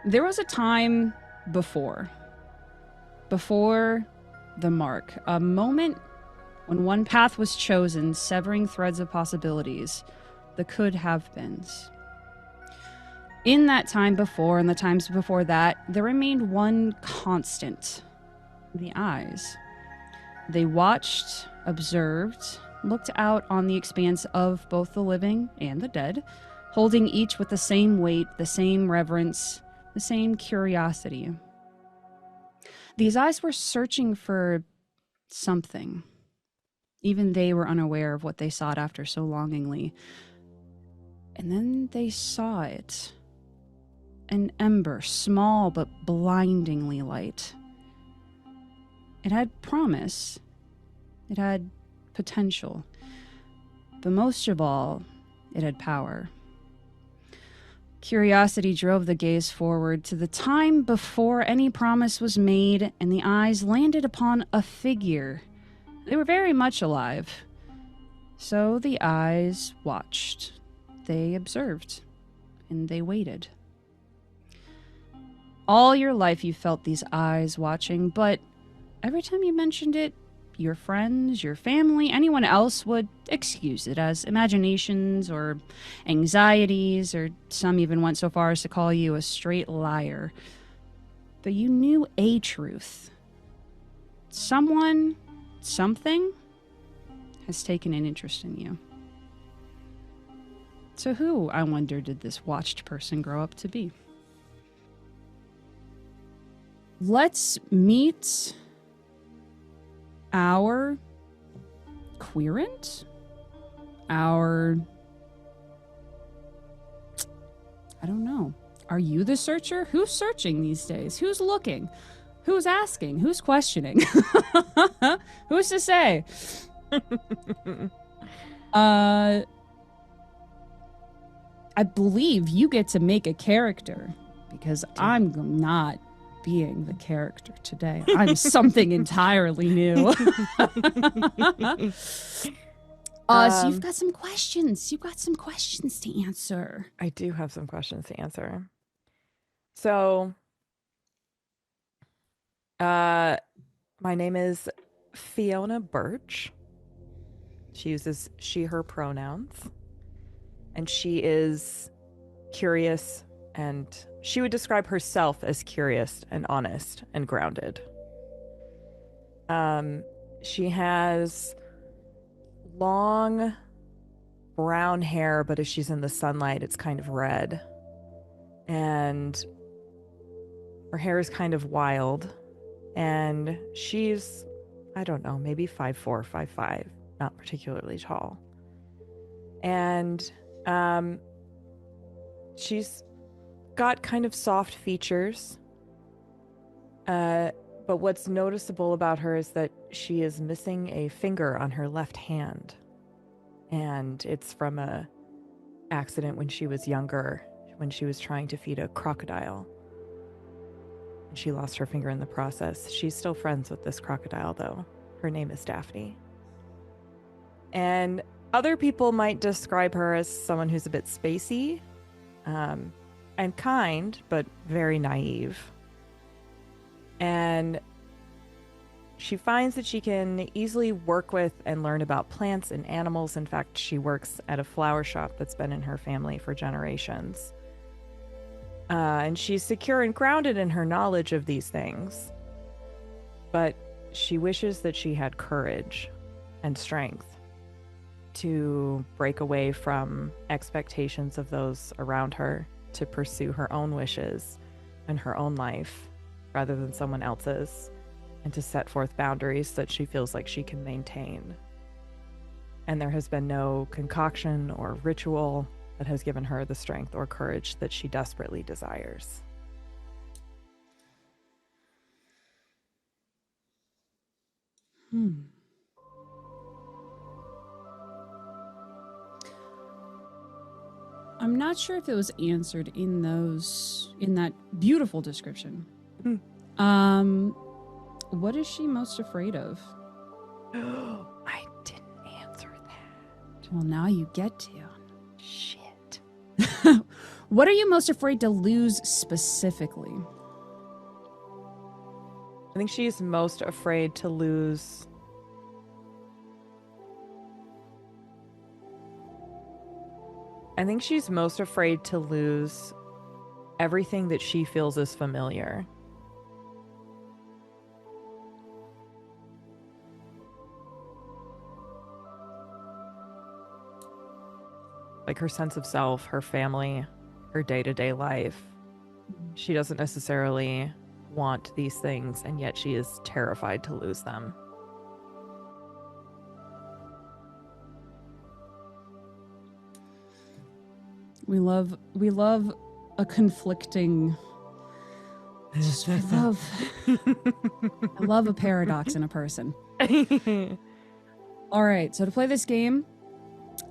There was a time before the mark, a moment when one path was chosen, severing threads of possibilities, the could have beens. In that time before and the times before that, there remained one constant: the eyes. They watched, observed, looked out on the expanse of both the living and the dead, holding each with the same weight, the same reverence, the same curiosity. These eyes were searching for something. Even they were unaware of what they sought after so longingly. And then they saw it. An ember, small but blindingly light. It had promise. It had potential. But most of all, it had power. Curiosity drove the gaze forward to the time before any promise was made, and the eyes landed upon a figure. They were very much alive. So the eyes watched. They observed. And they waited. All your life you felt these eyes watching, but every time you mentioned it, your friends, your family, anyone else would excuse it as imaginations or anxieties, or some even went so far as to call you a straight liar. But you knew a truth. Someone, something, has taken an interest in you. So who, I wonder, did this watched person grow up to be? Let's meet our querent? I don't know. Are you the searcher? Who's searching these days? Who's looking? Who's asking? Who's questioning? Who's to say? I believe you get to make a character, because I'm not being the character today. I'm something entirely new. So you've got some questions. You've got some questions to answer. I do have some questions to answer. So, my name is Fiona Birch. She uses she, her pronouns. And she is curious, and she would describe herself as curious and honest and grounded. She has long brown hair, but if she's in the sunlight, it's kind of red. And her hair is kind of wild. And she's, I don't know, maybe 5'4", 5'5", not particularly tall. And she's got kind of soft features. But what's noticeable about her is that she is missing a finger on her left hand. And it's from a accident when she was younger, when she was trying to feed a crocodile. And she lost her finger in the process. She's still friends with this crocodile, though. Her name is Daphne. And other people might describe her as someone who's a bit spacey, and kind, but very naive. And she finds that she can easily work with and learn about plants and animals. In fact, she works at a flower shop that's been in her family for generations. And she's secure and grounded in her knowledge of these things. But she wishes that she had courage and strength to break away from expectations of those around her, to pursue her own wishes and her own life rather than someone else's, and to set forth boundaries that she feels like she can maintain. And there has been no concoction or ritual that has given her the strength or courage that she desperately desires. I'm not sure if it was answered in that beautiful description. What is she most afraid of? I didn't answer that. Well, now you get to. Shit. What are you most afraid to lose specifically? I think she's most afraid to lose. I think she's most afraid to lose everything that she feels is familiar. Like her sense of self, her family, her day-to-day life. She doesn't necessarily want these things, and yet she is terrified to lose them. We love a conflicting. I love a paradox in a person. All right, so to play this game,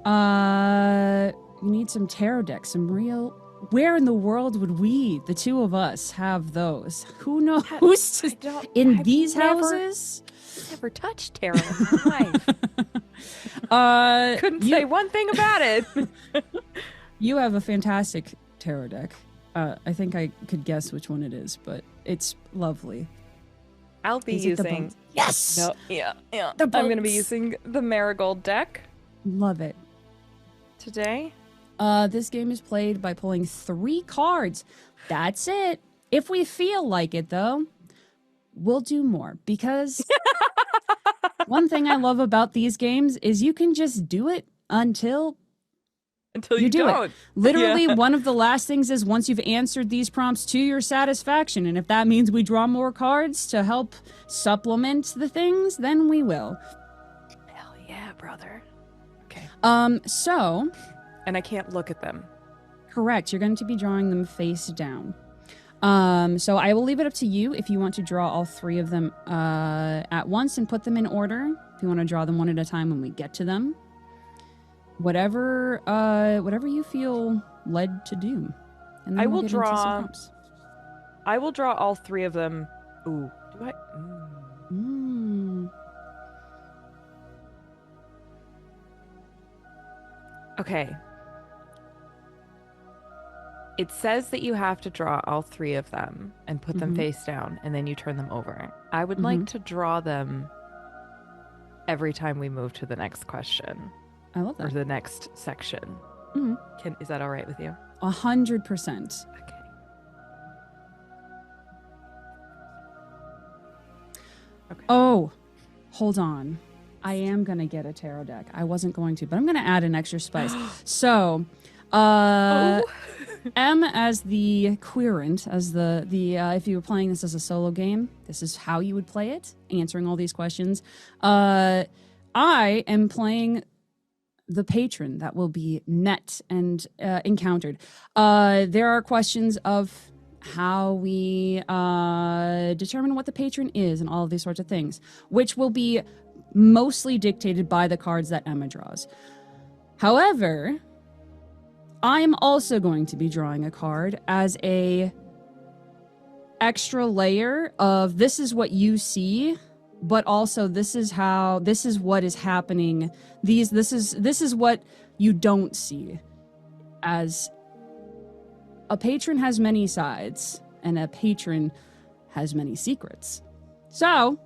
you need some tarot decks, some real. Where in the world would we, the two of us, have those? Who knows? In these houses? Never touched tarot in my life. Couldn't say one thing about it. You have a fantastic tarot deck. I think I could guess which one it is, but it's lovely. I'll be using... Yes! No, yeah. I'm going to be using the Marigold deck. Love it. Today. This game is played by pulling 3 cards. That's it. If we feel like it, though, we'll do more. Because one thing I love about these games is you can just do it until you do don't. It. Literally, one of the last things is once you've answered these prompts to your satisfaction, and if that means we draw more cards to help supplement the things, then we will. Hell yeah, brother. Okay. So... And I can't look at them. Correct. You're going to be drawing them face down. So I will leave it up to you if you want to draw all 3 of them at once and put them in order. If you want to draw them one at a time when we get to them. Whatever you feel led to do. And then I we'll will get into some draw. prompts. I will draw all 3 of them. Ooh, do I? Okay. It says that you have to draw all 3 of them and put them face down, and then you turn them over. I would like to draw them every time we move to the next question. I love that. Or the next section. Is that all right with you? 100%. Okay. Oh, hold on. I am going to get a tarot deck. I wasn't going to, but I'm going to add an extra spice. So, M as the querent, as the if you were playing this as a solo game, this is how you would play it, answering all these questions. I am playing the patron that will be met and encountered. There are questions of how we determine what the patron is and all of these sorts of things, which will be mostly dictated by the cards that Emma draws. However, I'm also going to be drawing a card as a extra layer of this is what you see, but also this is what is happening. This is what you don't see. As a patron has many sides, and a patron has many secrets. So,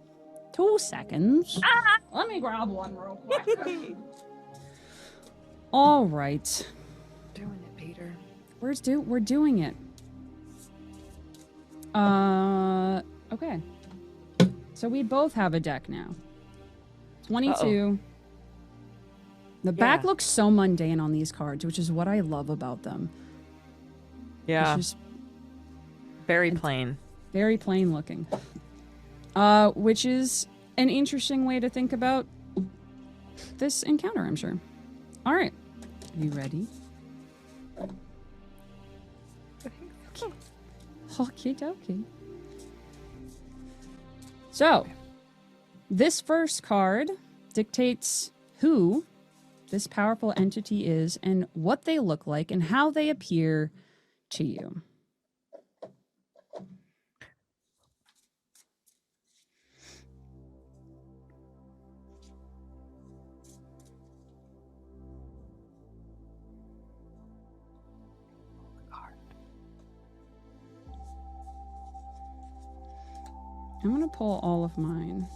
2 seconds. Let me grab one real quick. All right. Doing it, Peter. We're doing it. Okay. So we both have a deck now. 22. Uh-oh. The back looks so mundane on these cards, which is what I love about them. Yeah. It's just very plain. Very plain looking. Which is an interesting way to think about this encounter, I'm sure. All right. Are you ready? Okie dokie. So, this first card dictates who this powerful entity is and what they look like and how they appear to you. I'm going to pull all of mine.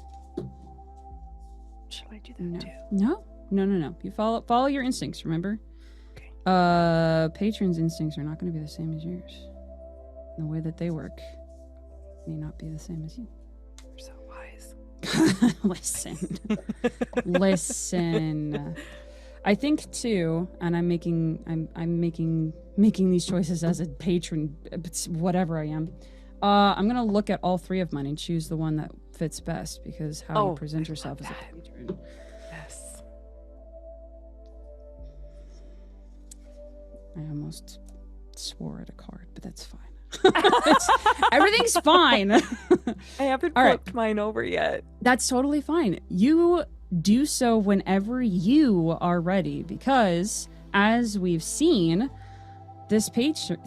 Should I do that No. too? No. You follow your instincts, remember? Okay. Patron's instincts are not going to be the same as yours. The way that they work may not be the same as you. You're so wise. Listen. I think too, and I'm making these choices as a patron, whatever I am. I'm gonna look at all three of mine and choose the one that fits best, because how you present yourself as a patron. Yes. I almost swore at a card, but that's fine. Everything's fine. I haven't flipped mine over yet. That's totally fine. You do so whenever you are ready, because as we've seen, this patron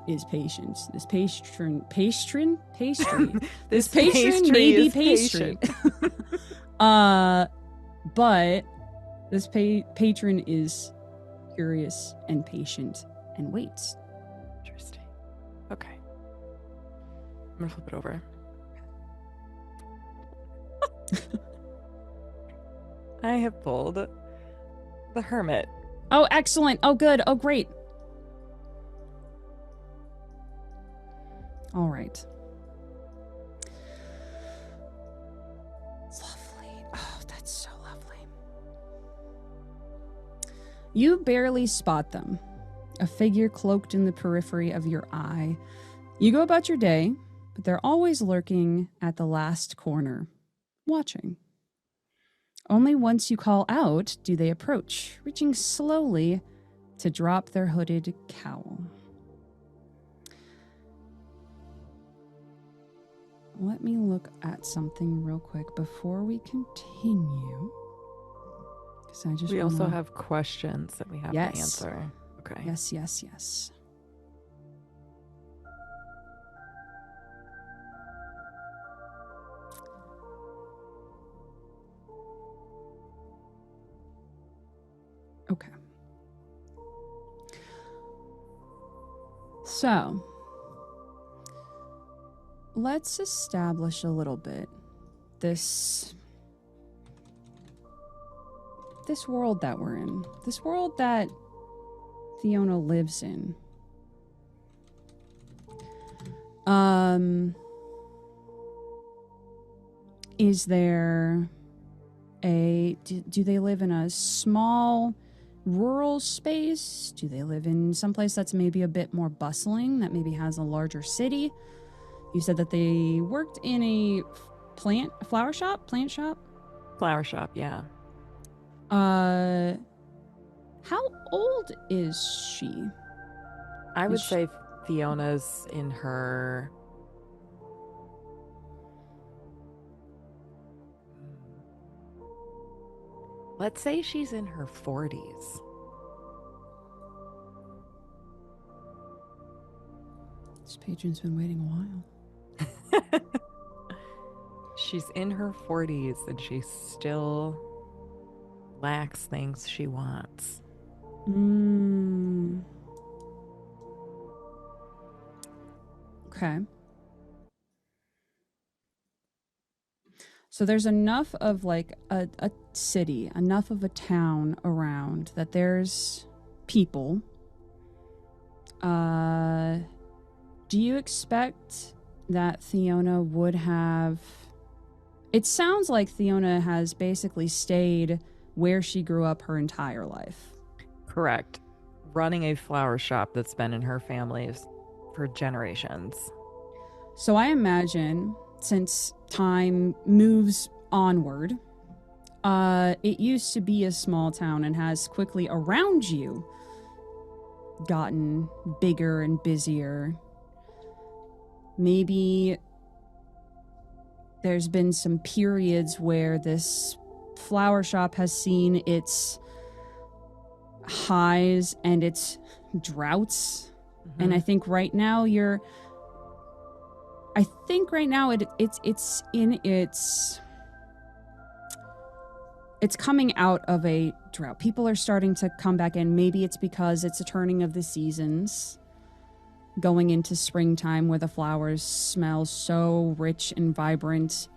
is patient. This patron may be pastry. But this patron is curious and patient and waits. Interesting. Okay. I'm gonna flip it over. I have pulled the Hermit. Oh, excellent. Oh, good. Oh, great. All right. Lovely. Oh, that's so lovely. You barely spot them. A figure cloaked in the periphery of your eye. You go about your day, but they're always lurking at the last corner, watching. Only once you call out do they approach, reaching slowly to drop their hooded cowl. Let me look at something real quick before we continue. We also have questions that we have to answer. Okay. Yes. Okay. So, let's establish a little bit this world that we're in. This world that Fiona lives in. Is there do they live in a small rural space? Do they live in some place that's maybe a bit more bustling, that maybe has a larger city? You said that they worked in a flower shop, yeah. How old is she? I would say Fiona's in her... Let's say she's in her 40s. This patron's been waiting a while. She's in her 40s and she still lacks things she wants. Okay. So there's enough of like a city, enough of a town around that there's people. Do you expect that Fiona would have... It sounds like Fiona has basically stayed where she grew up her entire life. Correct. Running a flower shop that's been in her family for generations. So I imagine, since time moves onward, it used to be a small town and has quickly around you gotten bigger and busier. Maybe there's been some periods where this flower shop has seen its highs and its droughts. Mm-hmm. And I think right now it's coming out of a drought. People are starting to come back in. Maybe it's because it's a turning of the seasons. going into springtime where the flowers smell so rich and vibrant.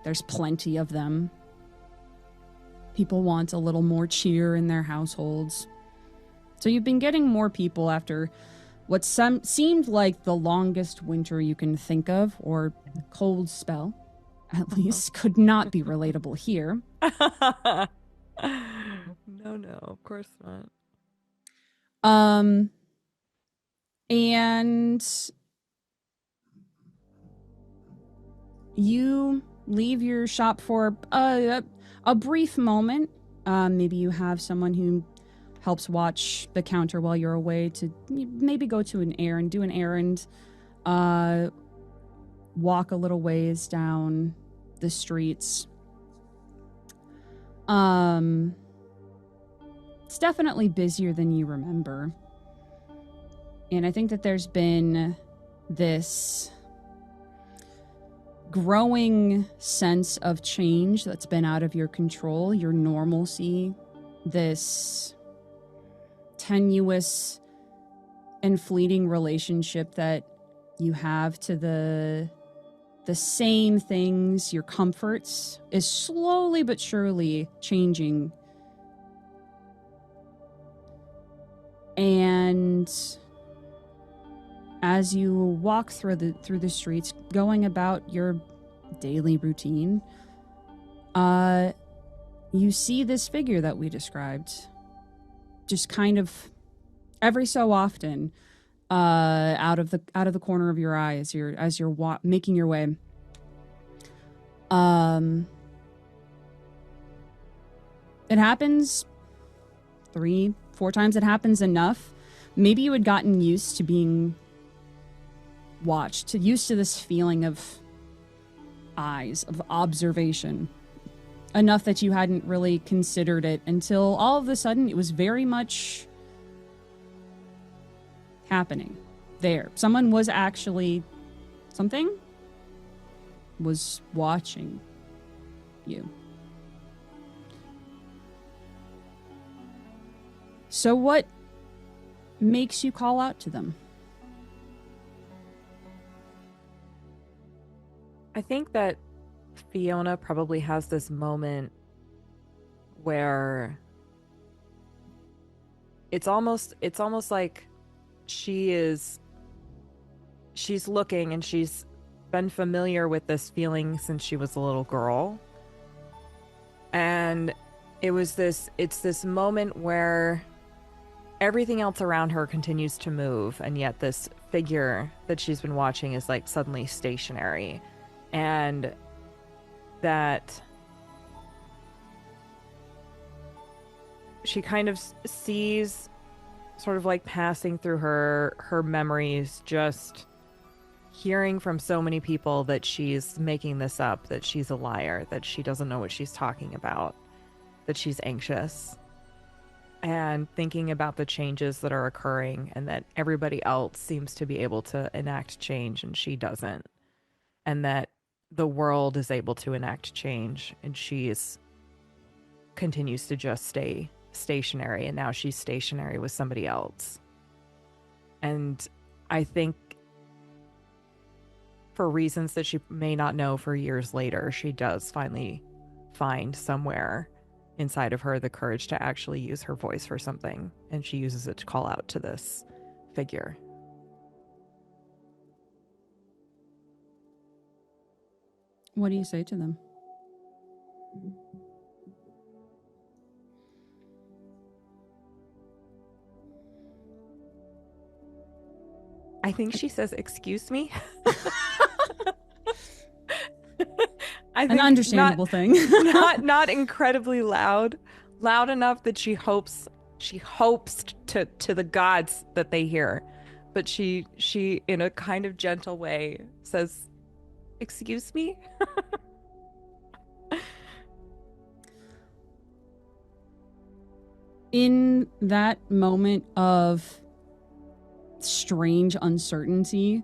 There's plenty of them. People want a little more cheer in their households. So you've been getting more people after what seemed like the longest winter you can think of, or cold spell, at least, could not be relatable here. No, of course not. And you leave your shop for a brief moment. Maybe you have someone who helps watch the counter while you're away to maybe go to an errand, do an errand, walk a little ways down the streets. It's definitely busier than you remember. And I think that there's been this growing sense of change that's been out of your control, your normalcy, this tenuous and fleeting relationship that you have to the same things, your comforts, is slowly but surely changing. And as you walk through the streets, going about your daily routine, you see this figure that we described, just kind of every so often, out of the corner of your eye as you're making your way. It happens 3-4 times. It happens enough. Maybe you had gotten used to being watched, used to this feeling of eyes, of observation, enough that you hadn't really considered it until all of a sudden it was very much happening there. Something was watching you. So what makes you call out to them? I think that Fiona probably has this moment where it's almost like she's looking, and she's been familiar with this feeling since she was a little girl. And it's this moment where everything else around her continues to move, and yet this figure that she's been watching is like suddenly stationary. And that she kind of sees, sort of like passing through her memories, just hearing from so many people that she's making this up, that she's a liar, that she doesn't know what she's talking about, that she's anxious, and thinking about the changes that are occurring, and that everybody else seems to be able to enact change and she doesn't, and that the world is able to enact change and she continues to just stay stationary, and now she's stationary with somebody else. And I think, for reasons that she may not know for years later, she does finally find somewhere inside of her the courage to actually use her voice for something, and she uses it to call out to this figure. What do you say to them? I think she says, "Excuse me." An understandable thing. not incredibly loud enough that she hopes to the gods that they hear, but she in a kind of gentle way says, "Excuse me." In that moment of strange uncertainty,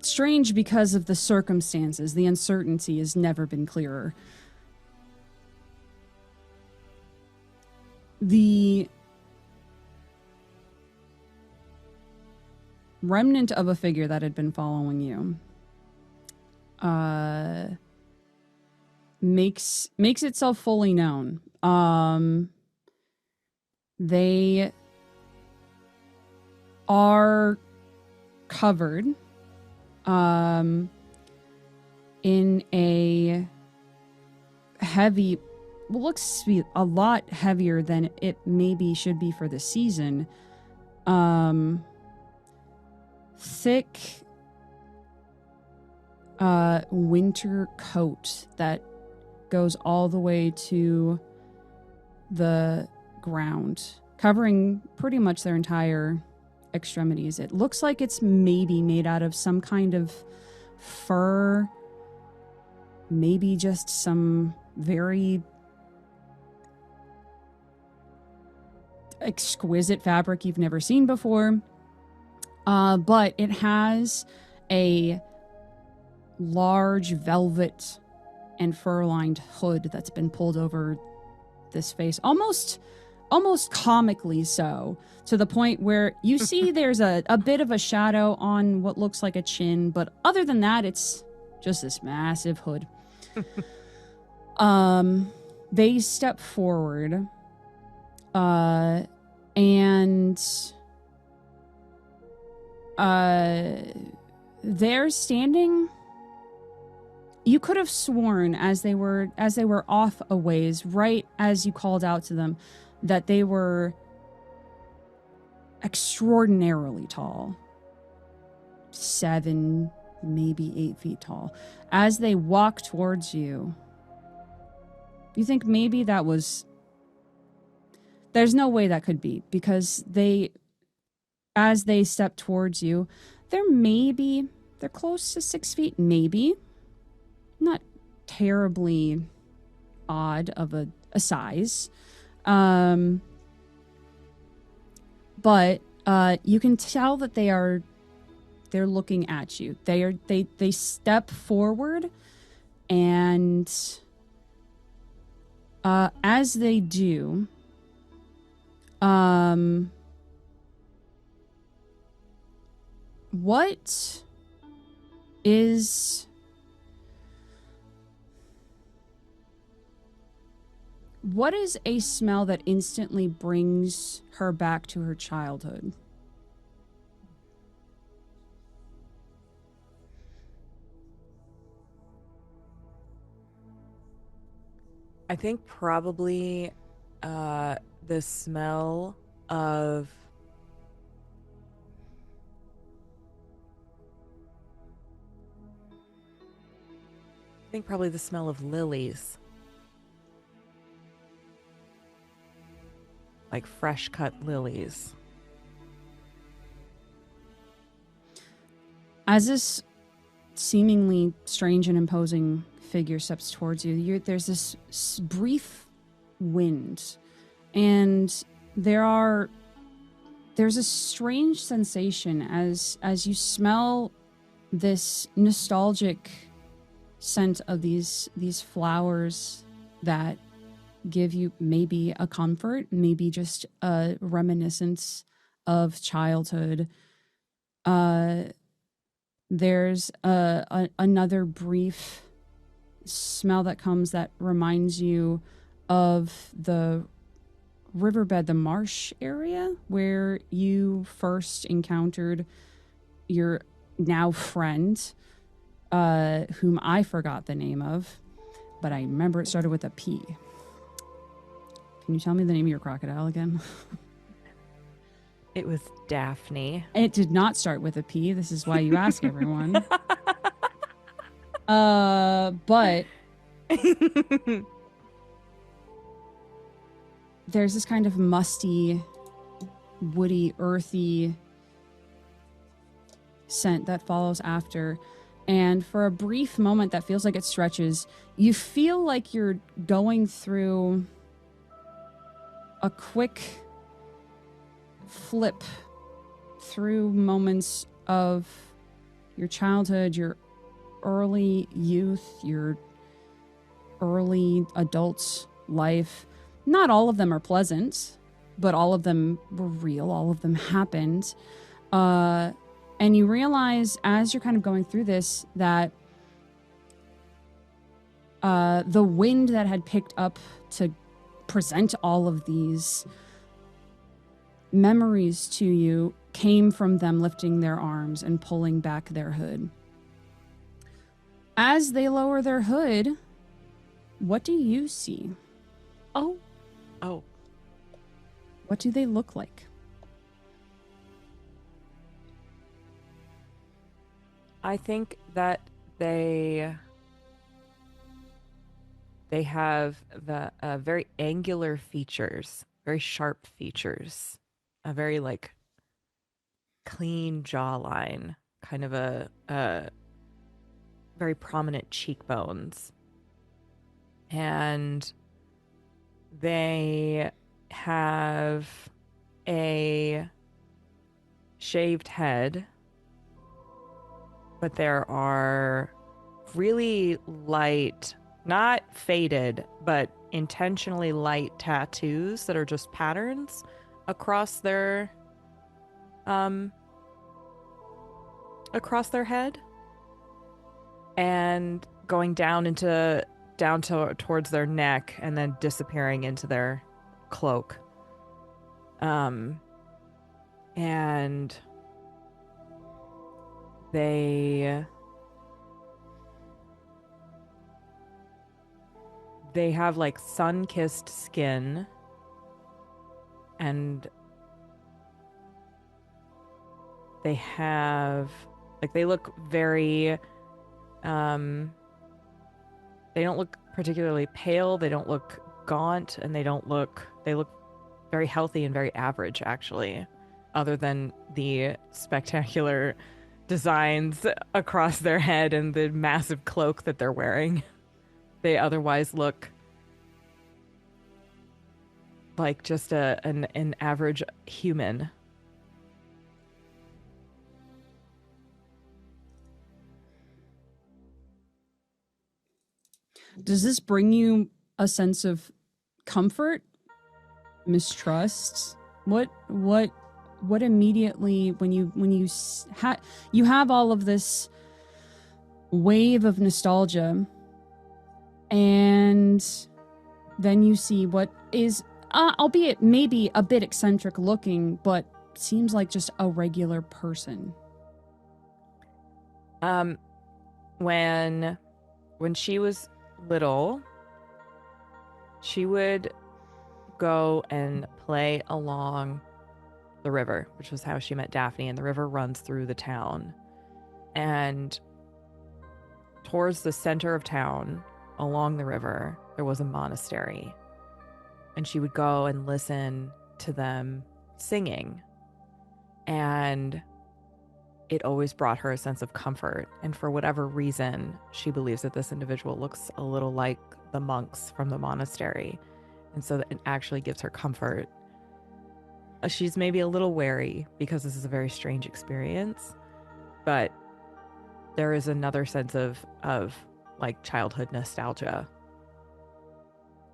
strange because of the circumstances, the uncertainty has never been clearer. The remnant of a figure that had been following you makes itself fully known. They are covered in a heavy, looks to be a lot heavier than it maybe should be for the season. Thick winter coat that goes all the way to the ground, covering pretty much their entire extremities. It looks like it's maybe made out of some kind of fur, maybe just some very exquisite fabric you've never seen before. But it has a large velvet and fur-lined hood that's been pulled over this face, almost comically so, to the point where you see there's a bit of a shadow on what looks like a chin, but other than that, it's just this massive hood. They step forward, and they're standing. You could have sworn as they were off a ways, right as you called out to them, that they were extraordinarily tall. 7, maybe 8 feet tall. As they walk towards you, you think maybe that was... There's no way that could be, because as they step towards you, they're close to 6 feet, maybe. Not terribly odd of a size. But you can tell that they're looking at you. They step forward, and as they do, what is a smell that instantly brings her back to her childhood? I think probably the smell of... I think probably the smell of lilies. Like fresh cut lilies. As this seemingly strange and imposing figure steps towards you, there's this brief wind, and there's a strange sensation as you smell this nostalgic scent of these flowers that give you maybe a comfort, maybe just a reminiscence of childhood. There's another brief smell that comes that reminds you of the riverbed, the marsh area where you first encountered your now friend, whom I forgot the name of, but I remember it started with a P. Can you tell me the name of your crocodile again? It was Daphne. It did not start with a P. This is why you ask everyone. But there's this kind of musty, woody, earthy scent that follows after. And for a brief moment that feels like it stretches, you feel like you're going through a quick flip through moments of your childhood, your early youth, your early adult life. Not all of them are pleasant, but all of them were real. All of them happened. And you realize as you're kind of going through this that the wind that had picked up to present all of these memories to you came from them lifting their arms and pulling back their hood. As they lower their hood, what do you see? Oh. What do they look like? I think that they have the very angular features, very sharp features, a very like clean jawline, kind of a very prominent cheekbones. And they have a shaved head, but there are really light, not faded, but intentionally light tattoos that are just patterns across their head and going down towards their neck and then disappearing into their cloak. And they have like sun-kissed skin, and they have like, they look very they don't look particularly pale, they don't look gaunt, and they look very healthy and very average, actually, other than the spectacular designs across their head and the massive cloak that they're wearing. They otherwise look like just an average human. Does this bring you a sense of comfort, mistrust? What immediately when you have all of this wave of nostalgia, and then you see what is, albeit maybe a bit eccentric looking, but seems like just a regular person. When she was little, she would go and play along the river, which was how she met Daphne, and the river runs through the town. And towards the center of town, along the river, there was a monastery. And she would go and listen to them singing. And it always brought her a sense of comfort. And for whatever reason, she believes that this individual looks a little like the monks from the monastery. And so it actually gives her comfort. She's maybe a little wary because this is a very strange experience, but there is another sense of like childhood nostalgia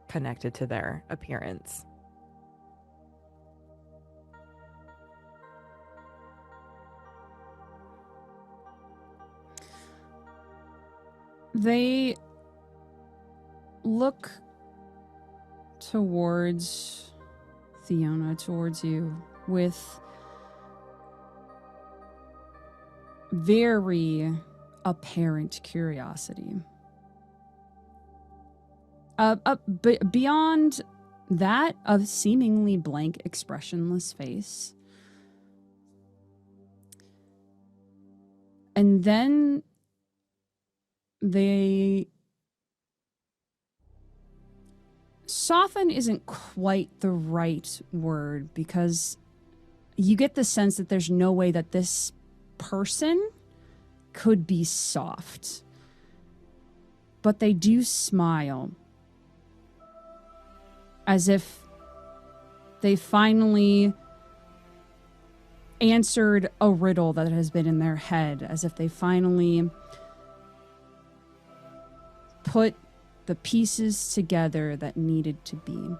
connected to their appearance. They look towards Fiona, towards you, with very apparent curiosity. Beyond that, a seemingly blank, expressionless face. And then they soften isn't quite the right word, because you get the sense that there's no way that this person could be soft. But they do smile, as if they finally answered a riddle that has been in their head, as if they finally put the pieces together that needed to be.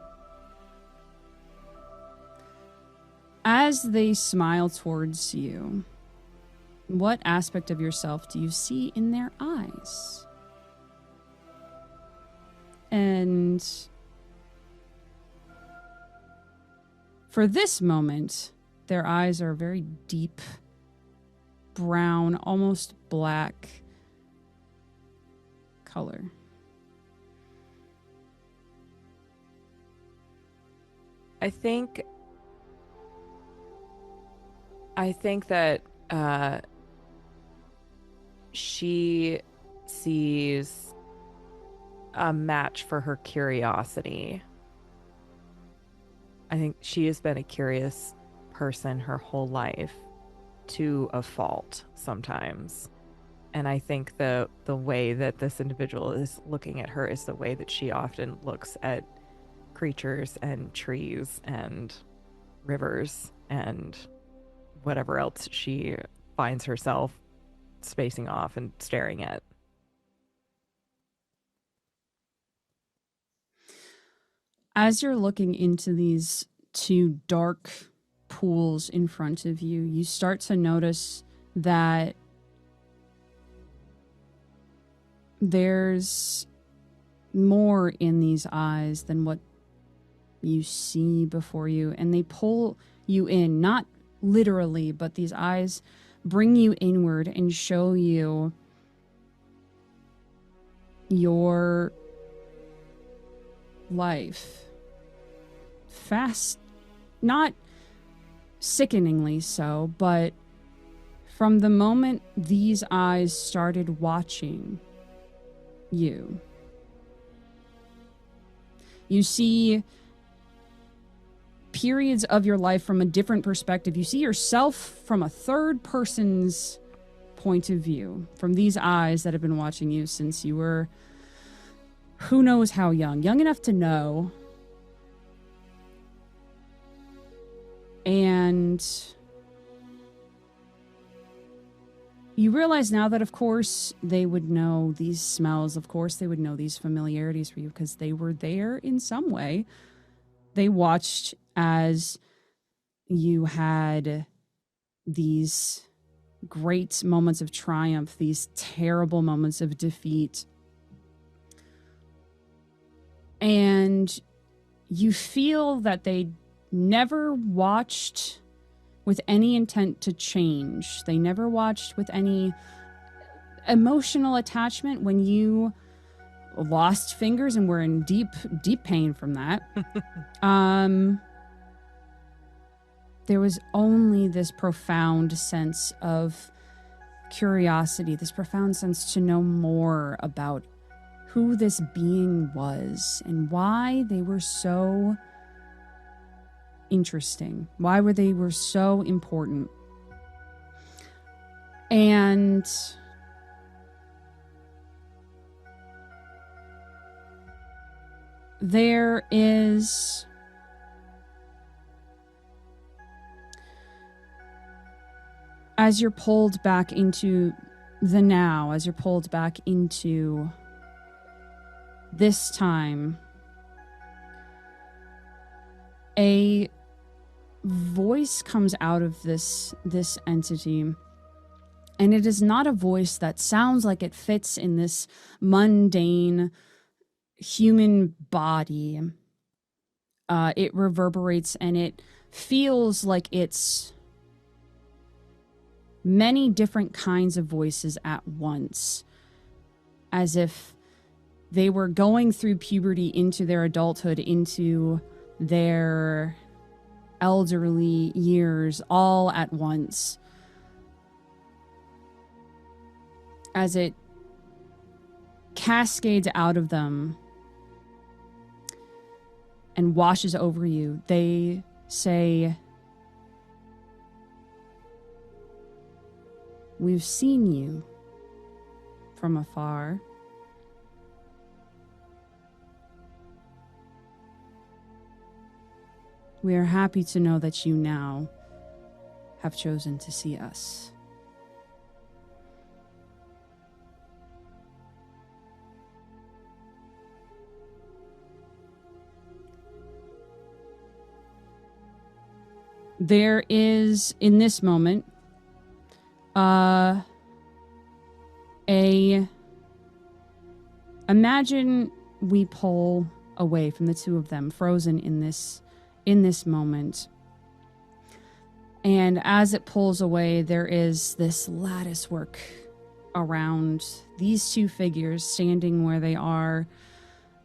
As they smile towards you, What aspect of yourself do you see in their eyes? And for this moment, their eyes are very deep, brown, almost black color. I think that she sees a match for her curiosity. I think she has been a curious person her whole life, to a fault sometimes. And I think the way that this individual is looking at her is the way that she often looks at creatures and trees and rivers and whatever else she finds herself spacing off and staring at. As you're looking into these two dark pools in front of you, you start to notice that there's more in these eyes than what you see before you, and they pull you in, not literally, but these eyes bring you inward and show you your life. Fast, not sickeningly so, but from the moment these eyes started watching you, you see periods of your life from a different perspective. You see yourself from a third person's point of view, from these eyes that have been watching you since you were who knows how young enough to know. And you realize now that, of course, they would know these smells. Of course, they would know these familiarities for you because they were there in some way. They watched as you had these great moments of triumph, these terrible moments of defeat. And you feel that they never watched with any intent to change. They never watched with any emotional attachment when you lost fingers and were in deep pain from that. There was only this profound sense of curiosity, this profound sense to know more about who this being was and why they were so interesting, why they were so important. And there is as you're pulled back into the now, as you're pulled back into this time, a voice comes out of this entity, and it is not a voice that sounds like it fits in this mundane human body. It reverberates and it feels like it's many different kinds of voices at once, as if they were going through puberty into their adulthood, into their elderly years, all at once, as it cascades out of them and washes over you. They say, "We've seen you from afar. We are happy to know that you now have chosen to see us." There is, in this moment, Imagine we pull away from the two of them, frozen in this moment. And as it pulls away, there is this lattice work around these two figures standing where they are.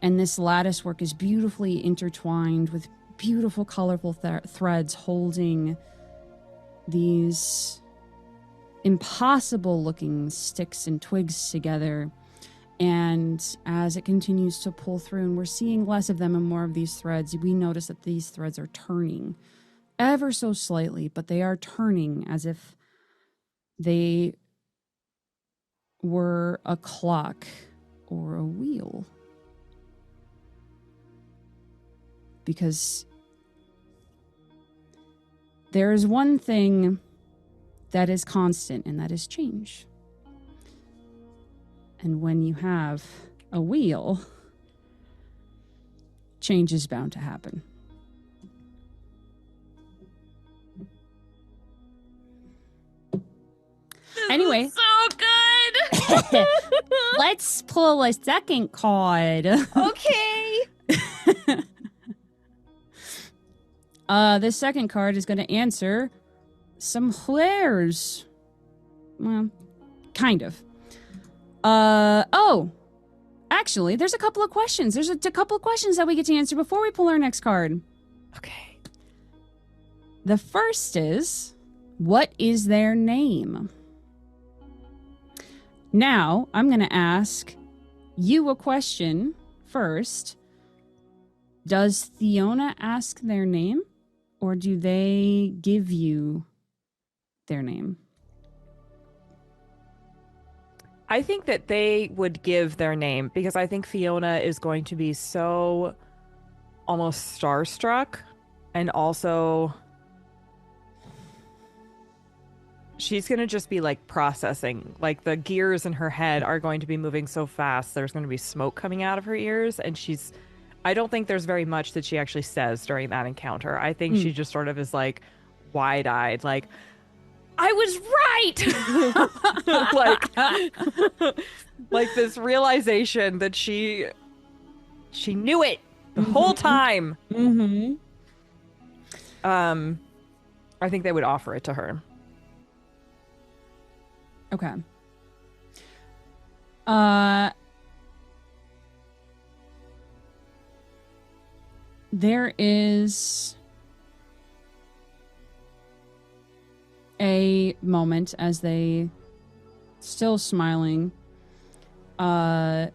And this lattice work is beautifully intertwined with beautiful, colorful threads holding these impossible-looking sticks and twigs together. And as it continues to pull through, and we're seeing less of them and more of these threads, we notice that these threads are turning ever so slightly, but they are turning as if they were a clock or a wheel. Because there is one thing that is constant, and that is change. And when you have a wheel, change is bound to happen. Anyway. So good! Let's pull a second card. Okay. This second card is going to answer some flares. Well, kind of. Actually, there's a couple of questions. There's a couple of questions that we get to answer before we pull our next card. Okay. The first is, what is their name? Now, I'm going to ask you a question first. Does Fiona ask their name, or do they give you their name? I think that they would give their name because I think Fiona is going to be so almost starstruck, and also she's going to just be like processing. Like the gears in her head are going to be moving so fast. There's going to be smoke coming out of her ears, and I don't think there's very much that she actually says during that encounter. I think she just sort of is like wide-eyed, like, I was right. like this realization that she knew it the whole time. Mm-hmm. I think they would offer it to her. Okay. There is a moment as they, still smiling, a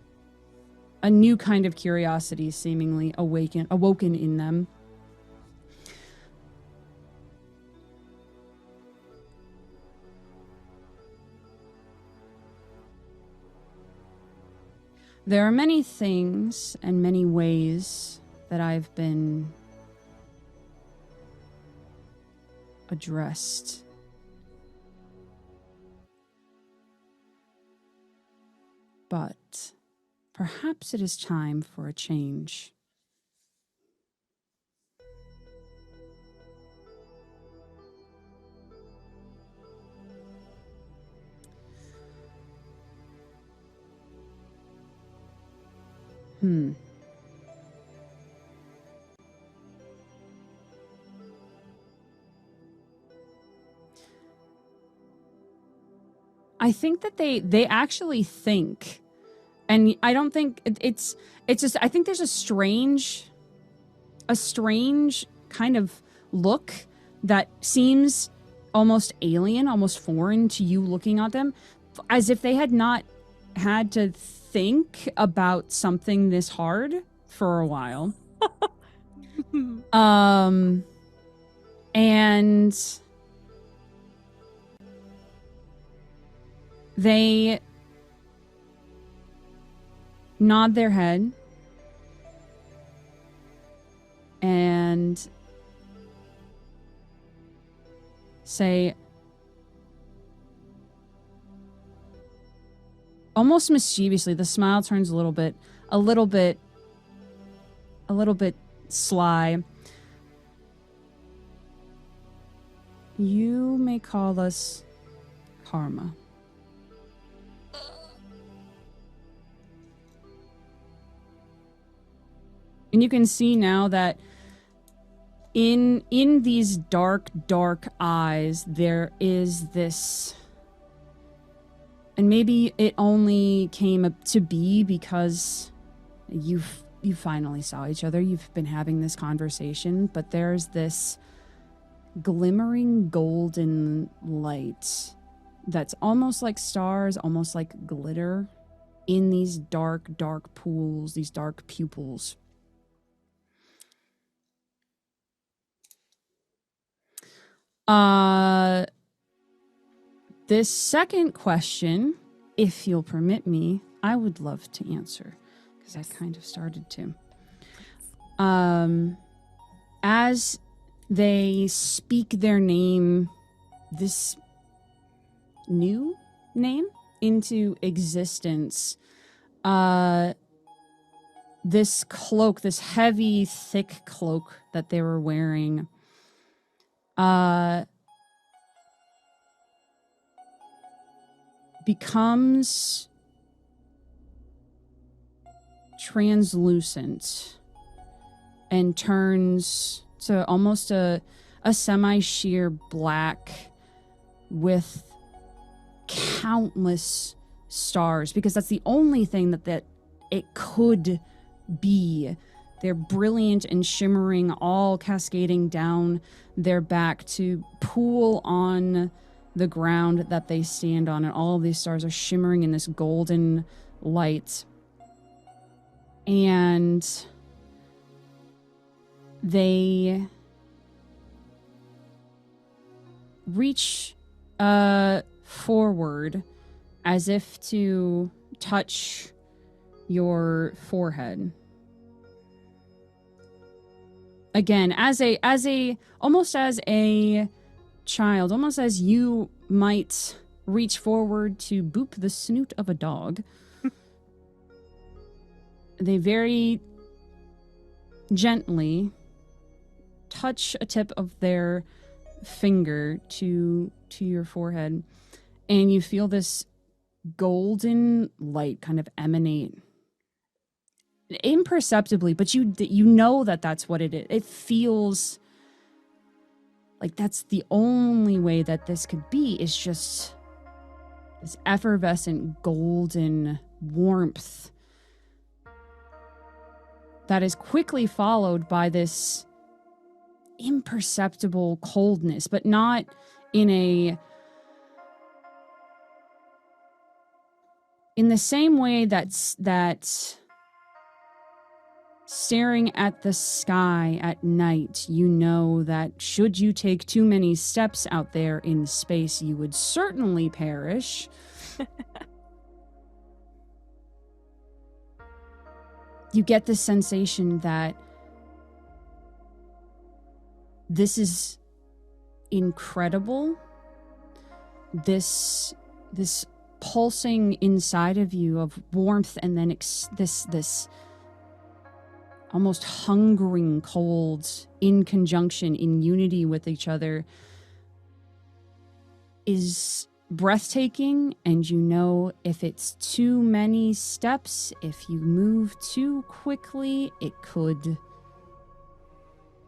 new kind of curiosity seemingly awoken in them. There are many things and many ways that I've been addressed. But perhaps it is time for a change. I think that they actually think, and I don't think it's just, I think there's a strange kind of look that seems almost alien, almost foreign to you looking at them, as if they had not had to think about something this hard for a while. And they nod their head and say, almost mischievously, the smile turns a little bit sly. You may call us karma. And you can see now that in these dark, dark eyes, there is this... And maybe it only came up to be because you finally saw each other. You've been having this conversation, but there's this glimmering golden light that's almost like stars, almost like glitter in these dark, dark pools, these dark pupils. This second question, if you'll permit me, I would love to answer because I kind of started to. As they speak their name, this new name into existence, this cloak, this heavy, thick cloak that they were wearing, becomes translucent and turns to almost a semi-sheer black with countless stars, because that's the only thing that it could be. They're brilliant and shimmering, all cascading down their back to pool on the ground that they stand on, and all of these stars are shimmering in this golden light. And they reach forward as if to touch your forehead. Again, almost as a child, almost as you might reach forward to boop the snoot of a dog. They very gently touch a tip of their finger to your forehead, and you feel this golden light kind of emanate imperceptibly, but you know that that's what it is. It feels like that's the only way that this could be, is just this effervescent golden warmth that is quickly followed by this imperceptible coldness, but not in the same way that staring at the sky at night, you know that should you take too many steps out there in space, you would certainly perish. You get the sensation that this is incredible. This pulsing inside of you of warmth, and then this almost hungering colds in conjunction, in unity with each other, is breathtaking. And you know, if it's too many steps, if you move too quickly, it could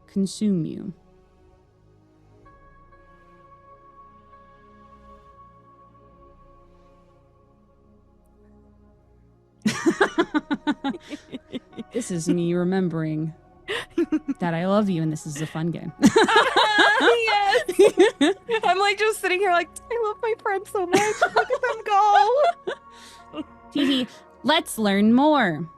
consume you. This is me remembering that I love you and this is a fun game. Yes. I'm like just sitting here like, I love my friends so much. Look at them go. Teehee, let's learn more.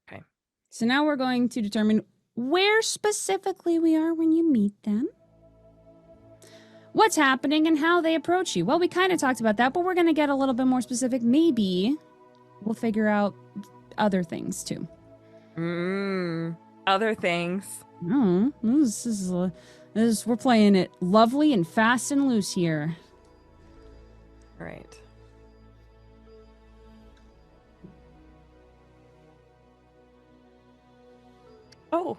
Okay. So now we're going to determine where specifically we are when you meet them. What's happening and how they approach you. Well, we kind of talked about that, but we're going to get a little bit more specific. Maybe we'll figure out other things too. Other things. Oh, this is we're playing it lovely and fast and loose here. Right. Oh.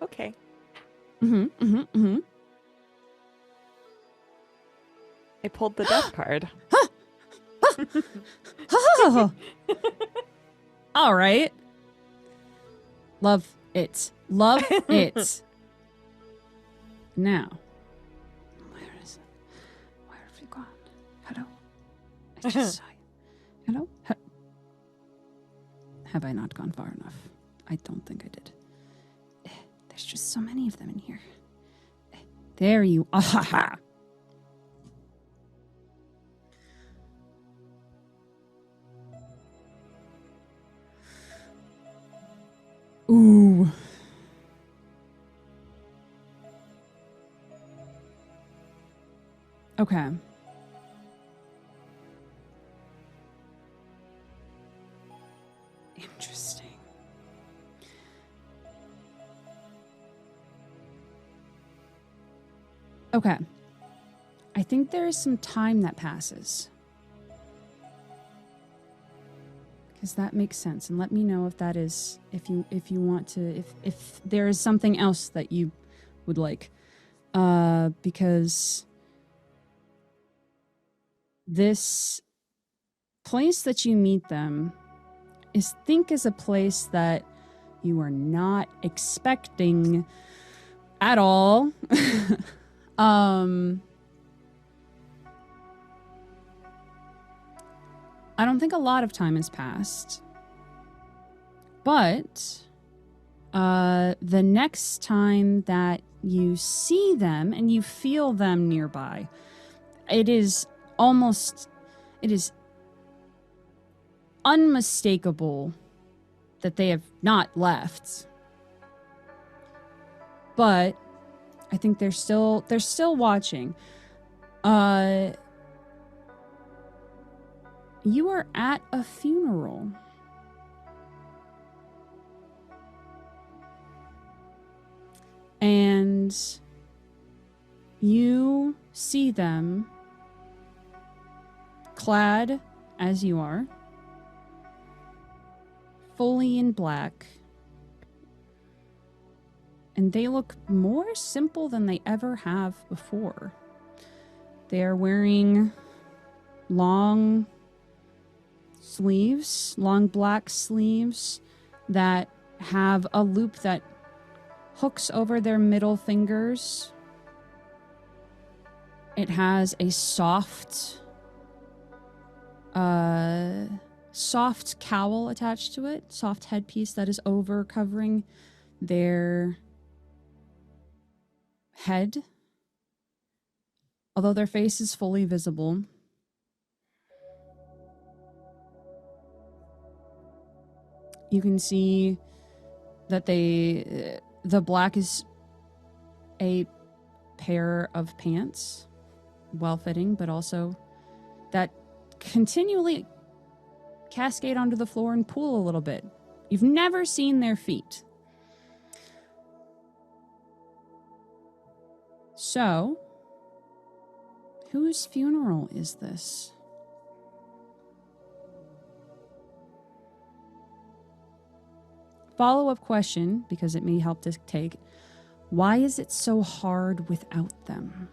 Okay. Mm-hmm. I pulled the death card. Oh. All right. Love it. Love it. Now. Where is it? Where have you gone? Hello? I just saw you. Hello? Have I not gone far enough? I don't think I did. There's just so many of them in here. There you are. Ha ha. Ooh. Okay. Interesting. Okay. I think there is some time that passes. Because that makes sense. And let me know if that is, if you want to, if there is something else that you would like. Because this place that you meet them is a place that you are not expecting at all. I don't think a lot of time has passed. But the next time that you see them and you feel them nearby, it is unmistakable that they have not left. But I think they're still watching. You are at a funeral. And you see them clad as you are, fully in black. And they look more simple than they ever have before. They are wearing long sleeves, long black sleeves that have a loop that hooks over their middle fingers. It has a soft cowl attached to it, soft headpiece that is over covering their head. Although their face is fully visible. You can see that the black is a pair of pants, well-fitting, but also that continually cascade onto the floor and pool a little bit. You've never seen their feet. So, whose funeral is this? Follow-up question, because it may help dictate, why is it so hard without them?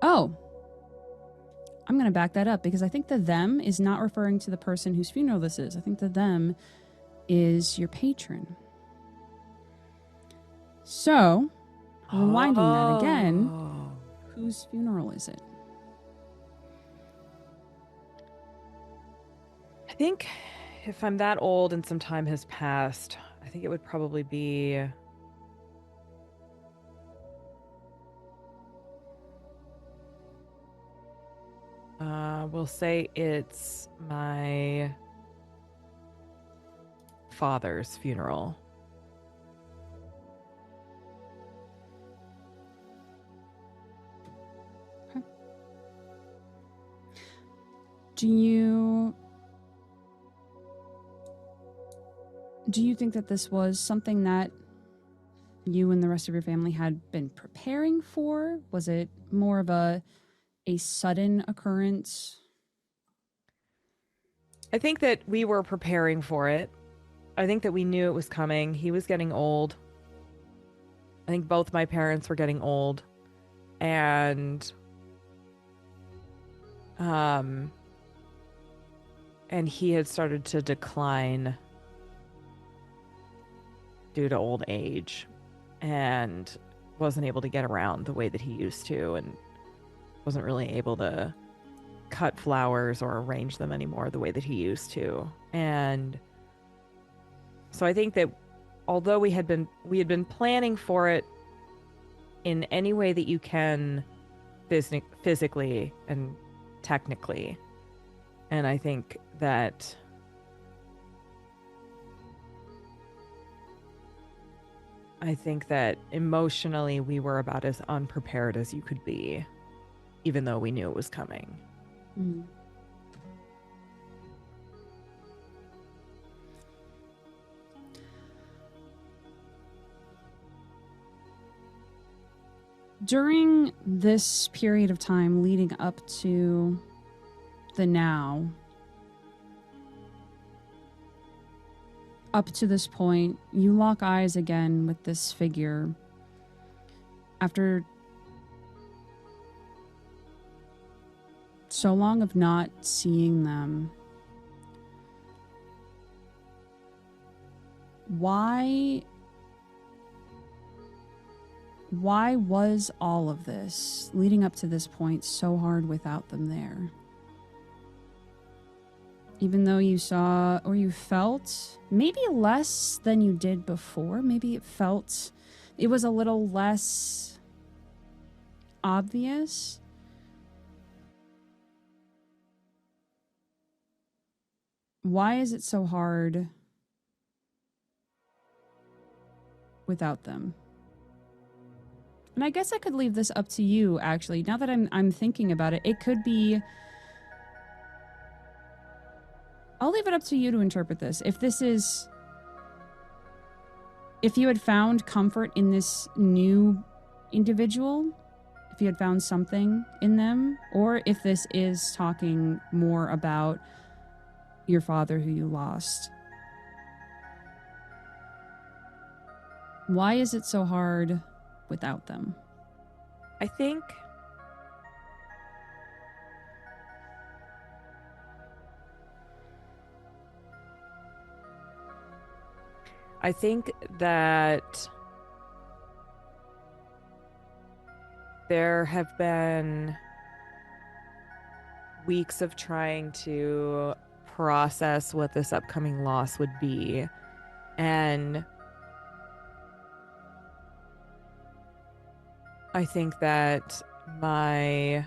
Oh, I'm going to back that up because I think the them is not referring to the person whose funeral this is. I think the them is your patron. So, rewinding that again, whose funeral is it? I think if I'm that old and some time has passed, I think it would probably be we'll say it's my father's funeral. Okay. Do you think that this was something that you and the rest of your family had been preparing for? Was it more of a sudden occurrence? I think that we were preparing for it. I think that we knew it was coming. He was getting old. I think both my parents were getting old. And he had started to decline due to old age and wasn't able to get around the way that he used to, and wasn't really able to cut flowers or arrange them anymore the way that he used to. And so I think that although we had been planning for it in any way that you can, physically and technically, and I think that emotionally we were about as unprepared as you could be, even though we knew it was coming. Mm. During this period of time leading up to the now, up to this point, you lock eyes again with this figure. After so long of not seeing them, why was all of this leading up to this point so hard without them there? Even though you saw or you felt maybe less than you did before, maybe it was a little less obvious. Why is it so hard without them? And I guess I could leave this up to you, actually. Now that I'm thinking about it, it could be... I'll leave it up to you to interpret this. If you had found comfort in this new individual, if you had found something in them, or if this is talking more about your father who you lost. Why is it so hard without them? I think that there have been weeks of trying to process what this upcoming loss would be. And I think that my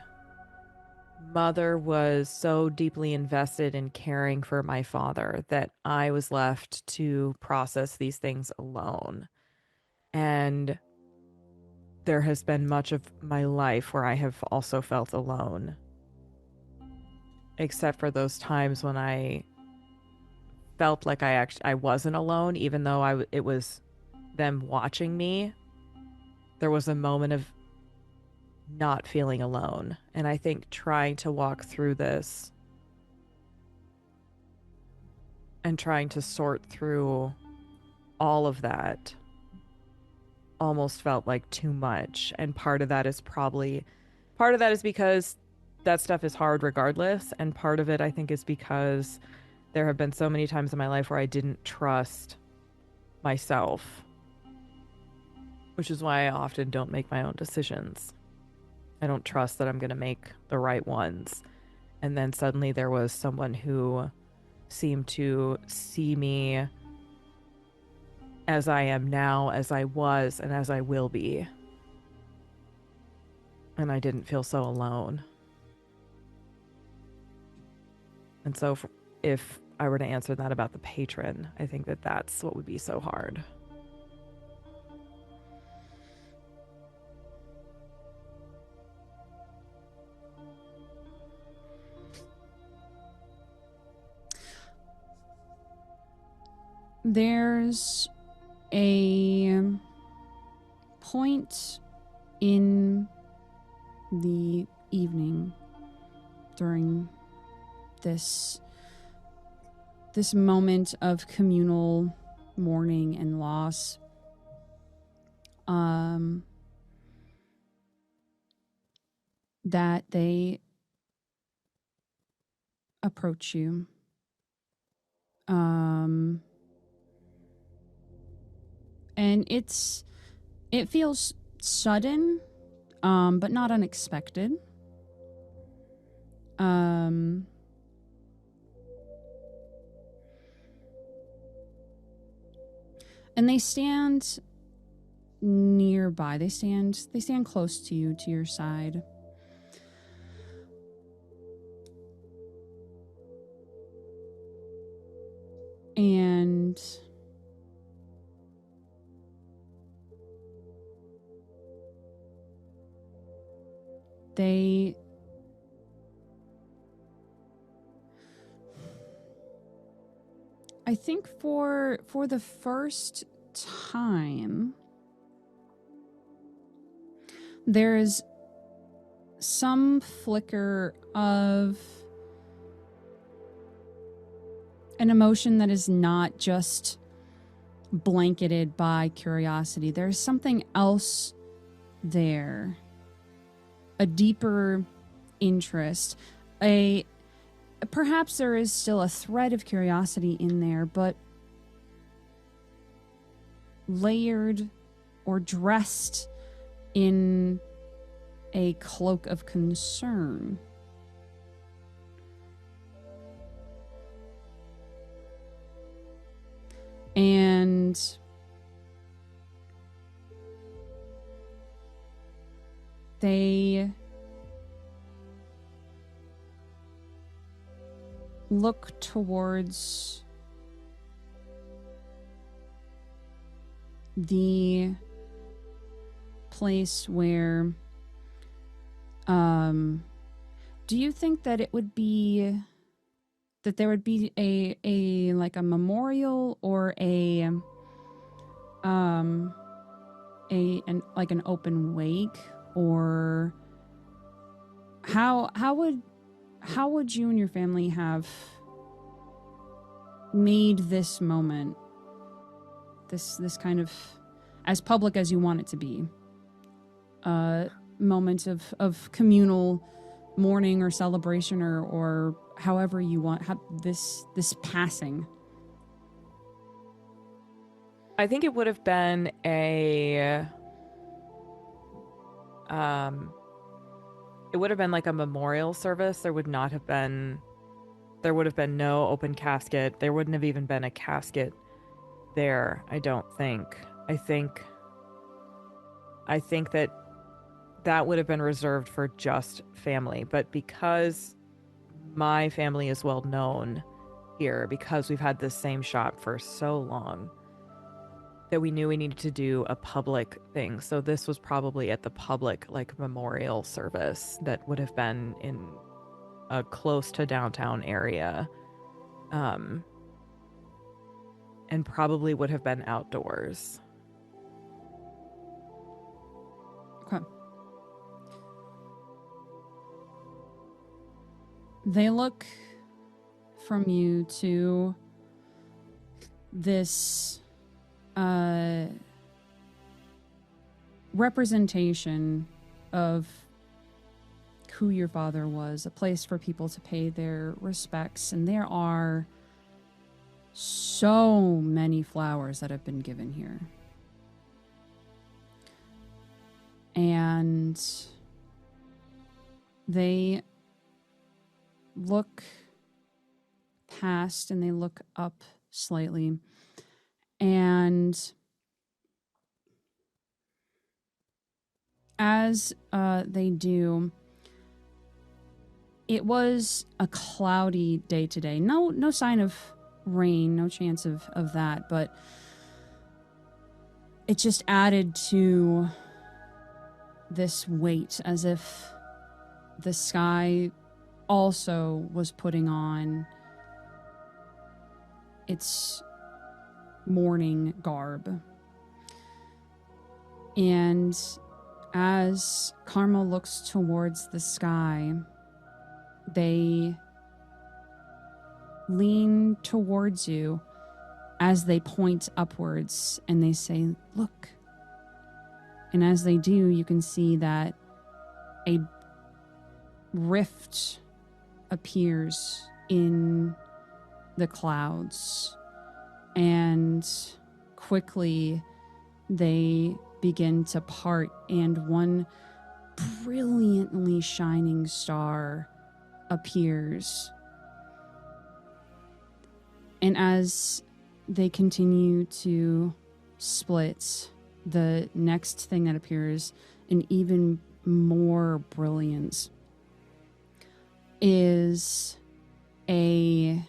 mother was so deeply invested in caring for my father that I was left to process these things alone. And there has been much of my life where I have also felt alone, except for those times when I felt like I wasn't alone, even though it was them watching me. There was a moment of not feeling alone. And I think trying to walk through this and trying to sort through all of that almost felt like too much. And part of that is because that stuff is hard regardless. And part of it, I think, is because there have been so many times in my life where I didn't trust myself, which is why I often don't make my own decisions. I don't trust that I'm going to make the right ones. And then suddenly there was someone who seemed to see me as I am now, as I was, and as I will be. And I didn't feel so alone. And so if I were to answer that about the patron, I think that that's what would be so hard. There's a point in the evening during this this moment of communal mourning and loss. That they approach you. And it feels sudden, but not unexpected. And they stand nearby. They stand close to you, to your side. And they I think for the first time there is some flicker of an emotion that is not just blanketed by curiosity. There's something else there. A deeper interest. Perhaps there is still a thread of curiosity in there, but layered or dressed in a cloak of concern. And they look towards the place where do you think that it would be that there would be a like a memorial or an like an open wake, or how would you and your family have made this moment this kind of as public as you want it to be, moment of communal mourning or celebration or however you want this passing? I think it would have been it would have been like a memorial service. There would have been no open casket. There wouldn't have even been a casket there, I don't think. I think that would have been reserved for just family. But because my family is well known here, because we've had this same shop for so long, that we knew we needed to do a public thing. So this was probably at the public, like, memorial service that would have been in a close to downtown area. And probably would have been outdoors. Okay. They look from you to this representation of who your father was, a place for people to pay their respects, and there are so many flowers that have been given here. And they look past and they look up slightly, and as they do, it was a cloudy day today. No sign of rain, no chance of that, but it just added to this weight, as if the sky also was putting on its mourning garb. And as Karma looks towards the sky, they lean towards you as they point upwards and they say, "Look." And as they do, you can see that a rift appears in the clouds, and quickly they begin to part, and one brilliantly shining star appears. And as they continue to split, the next thing that appears in even more brilliance is a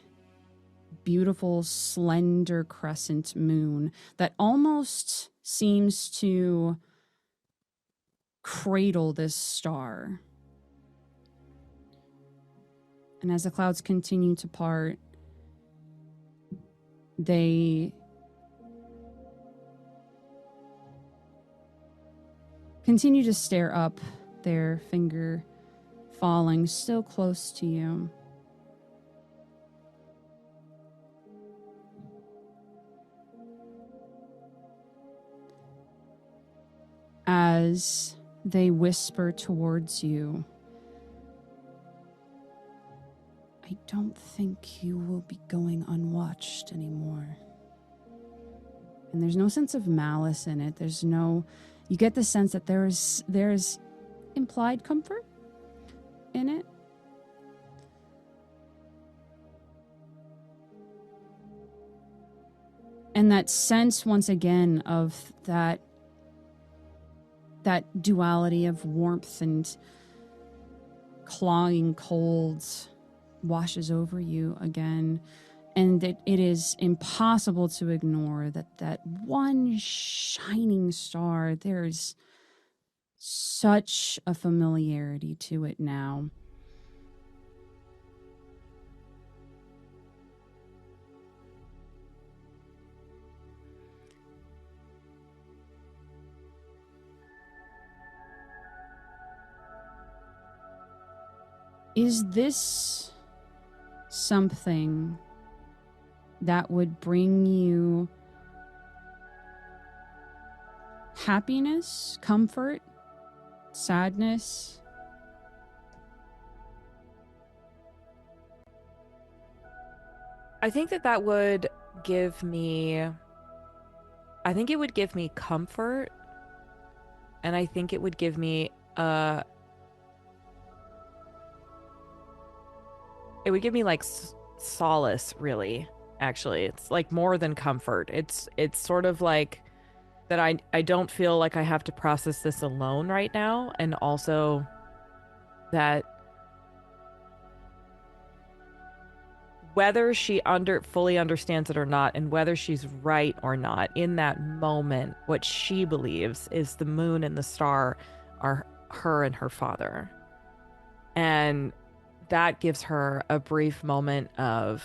beautiful, slender crescent moon that almost seems to cradle this star. And as the clouds continue to part, they continue to stare up, their finger falling still close to you. As they whisper towards you, "I don't think you will be going unwatched anymore." And there's no sense of malice in it. You get the sense that there's implied comfort in it. And that sense, once again, of that duality of warmth and clawing cold washes over you again. And it is impossible to ignore that one shining star. There's such a familiarity to it now. Is this something that would bring you happiness, comfort, sadness? I think that would give me... I think it would give me comfort, and I think it would give me it would give me like solace, really. Actually, it's like more than comfort. It's sort of like that I don't feel like I have to process this alone right now, and also that whether she fully understands it or not, and whether she's right or not, in that moment, what she believes is the moon and the star are her and her father. And that gives her a brief moment of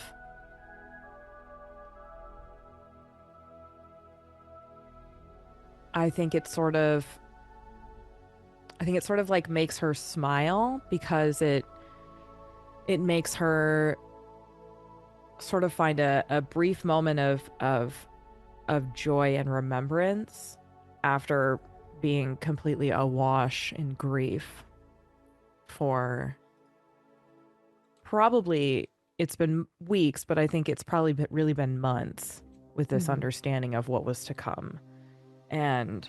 I think it sort of like makes her smile, because it makes her sort of find a brief moment of joy and remembrance after being completely awash in grief for probably, it's been weeks, but I think it's probably really been months with this understanding of what was to come. And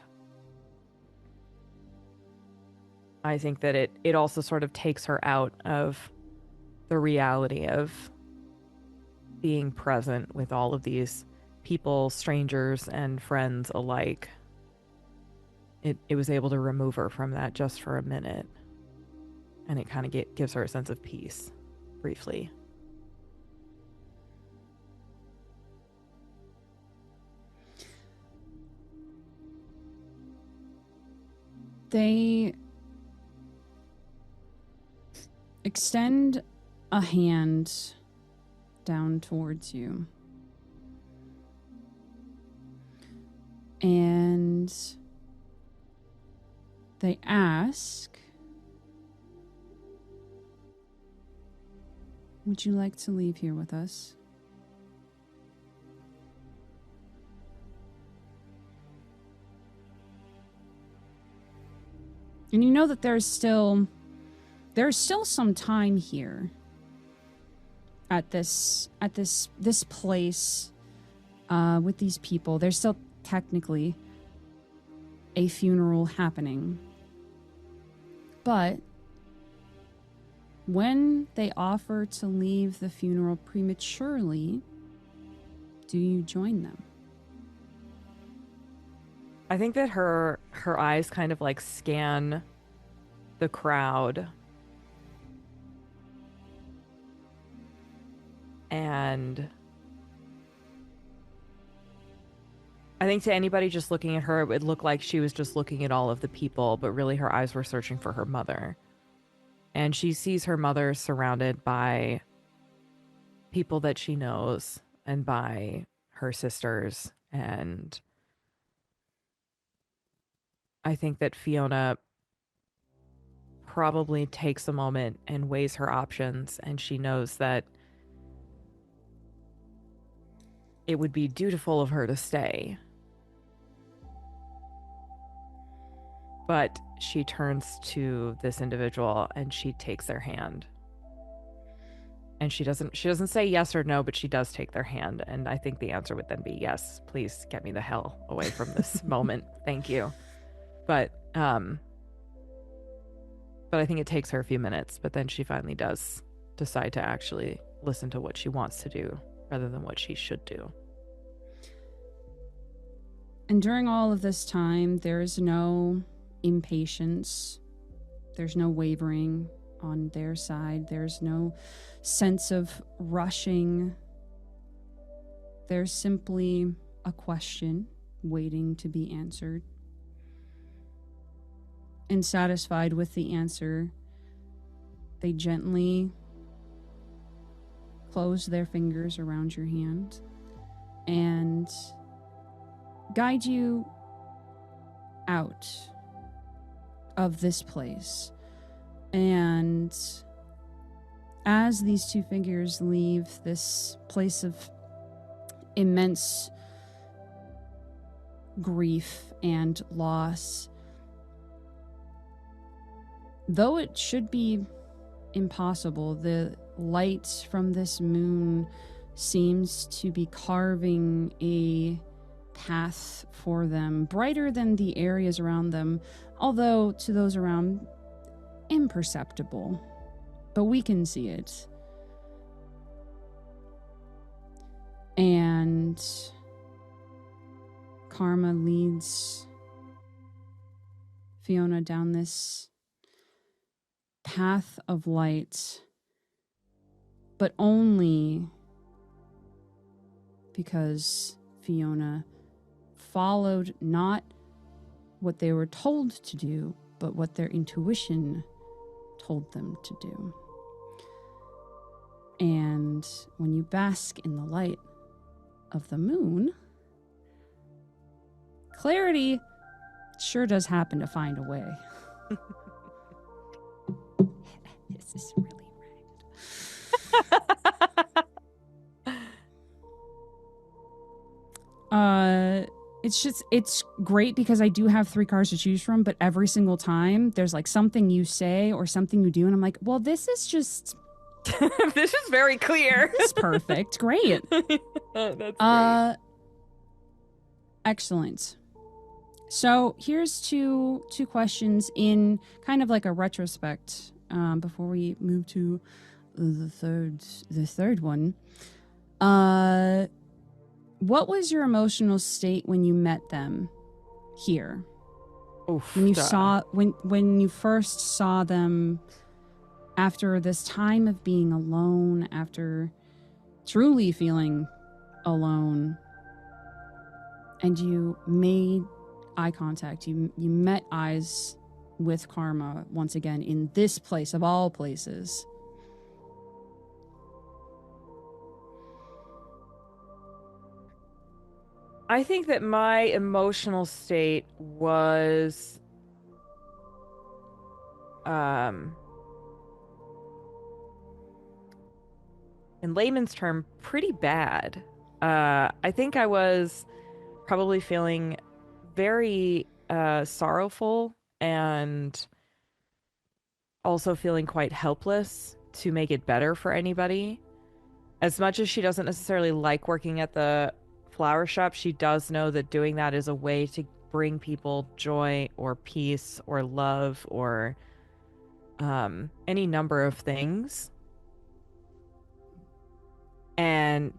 I think that it also sort of takes her out of the reality of being present with all of these people, strangers and friends alike. It was able to remove her from that just for a minute. And it kind of gives her a sense of peace, briefly. They extend a hand down towards you. And they ask, Would you like to leave here with us? And you know that there's still some time here at this place with these people. There's still technically a funeral happening. But when they offer to leave the funeral prematurely, do you join them? I think that her eyes kind of like scan the crowd. And I think to anybody just looking at her, it would look like she was just looking at all of the people, but really her eyes were searching for her mother. And she sees her mother surrounded by people that she knows and by her sisters. And I think that Fiona probably takes a moment and weighs her options, and she knows that it would be dutiful of her to stay. But she turns to this individual and she takes their hand. And she doesn't say yes or no, but she does take their hand. And I think the answer would then be yes, please get me the hell away from this moment. Thank you. But I think it takes her a few minutes, but then she finally does decide to actually listen to what she wants to do rather than what she should do. And during all of this time, there is no impatience. There's no wavering on their side. There's no sense of rushing. There's simply a question waiting to be answered. And satisfied with the answer, they gently close their fingers around your hand and guide you out of this place. And as these two figures leave this place of immense grief and loss, though it should be impossible, the light from this moon seems to be carving a path for them, brighter than the areas around them, although to those around, imperceptible. But we can see it. And Karma leads Fiona down this path of light, but only because Fiona followed not what they were told to do, but what their intuition told them to do. And when you bask in the light of the moon, clarity sure does happen to find a way. This is really right. It's great because I do have 3 cards to choose from, but every single time there's like something you say or something you do, and I'm like, well, this is just this is very clear. This is perfect. Great. That's great. Excellent. So here's two questions in kind of like a retrospect before we move to the third one. What was your emotional state when you met them here? Oof, when you first saw them after this time of being alone, after truly feeling alone, and you made eye contact, you met eyes with Karma once again in this place of all places. I think that my emotional state was in layman's term, pretty bad. I think I was probably feeling very sorrowful and also feeling quite helpless to make it better for anybody. As much as she doesn't necessarily like working at the flower shop, she does know that doing that is a way to bring people joy or peace or love or any number of things. And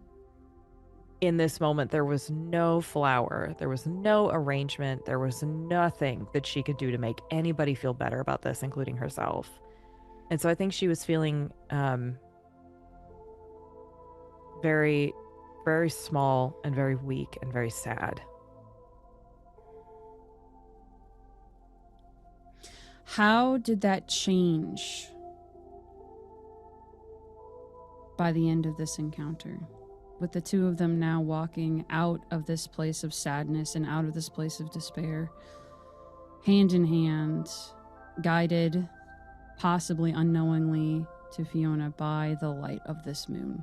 in this moment, there was no flower, there was no arrangement, there was nothing that she could do to make anybody feel better about this, including herself. And so I think she was feeling very, very small and very weak and very sad. How did that change by the end of this encounter? With the two of them now walking out of this place of sadness and out of this place of despair, hand in hand, guided, possibly unknowingly, to Fiona by the light of this moon.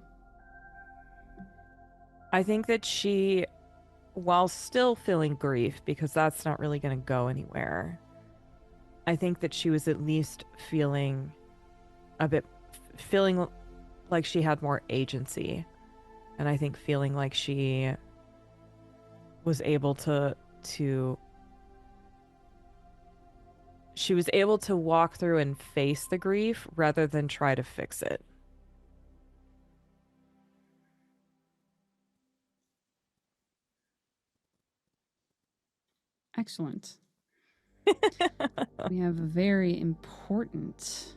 I think that she, while still feeling grief, because that's not really going to go anywhere, I think that she was at least feeling like she had more agency. And I think feeling like she was able to she was able to walk through and face the grief rather than try to fix it. Excellent. We have a very important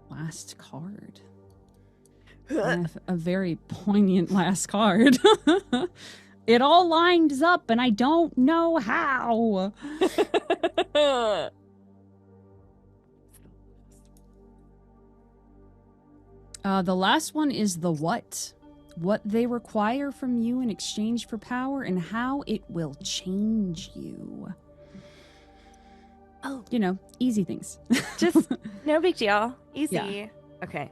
last card. I have a very poignant last card. It all lines up and I don't know how. The last one is the what. What they require from you in exchange for power and how it will change you. Oh. You know, easy things. Just no big deal. Easy. Yeah. Okay.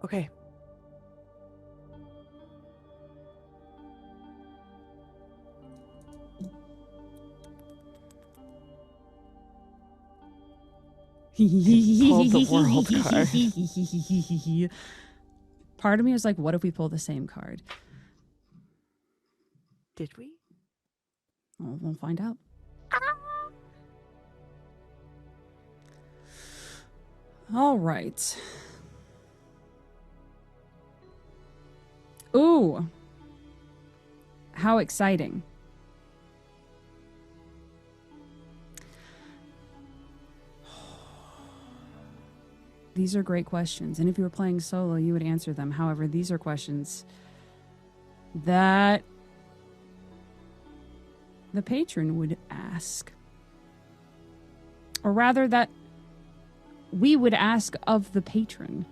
Okay. Pulled the world card. Part of me was like, what if we pull the same card? Did we? Well, we'll find out. All right. Ooh. How exciting. These are great questions. And if you were playing solo, you would answer them. However, these are questions that the patron would ask. Or rather, that we would ask of the patron.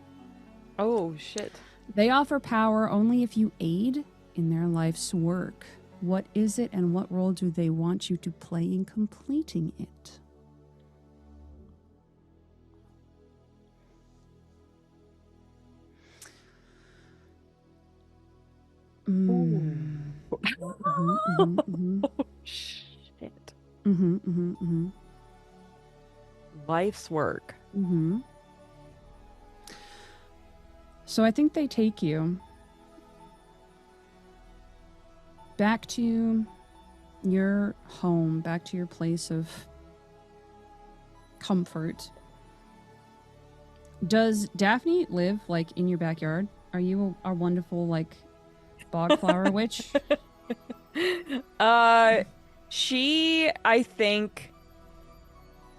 Oh, shit. They offer power only if you aid in their life's work. What is it and what role do they want you to play in completing it? Oh, shit. Life's work. So I think they take you back to your home, back to your place of comfort. Does Daphne live, like, in your backyard? Are you a wonderful, like, bogflower witch? She, I think,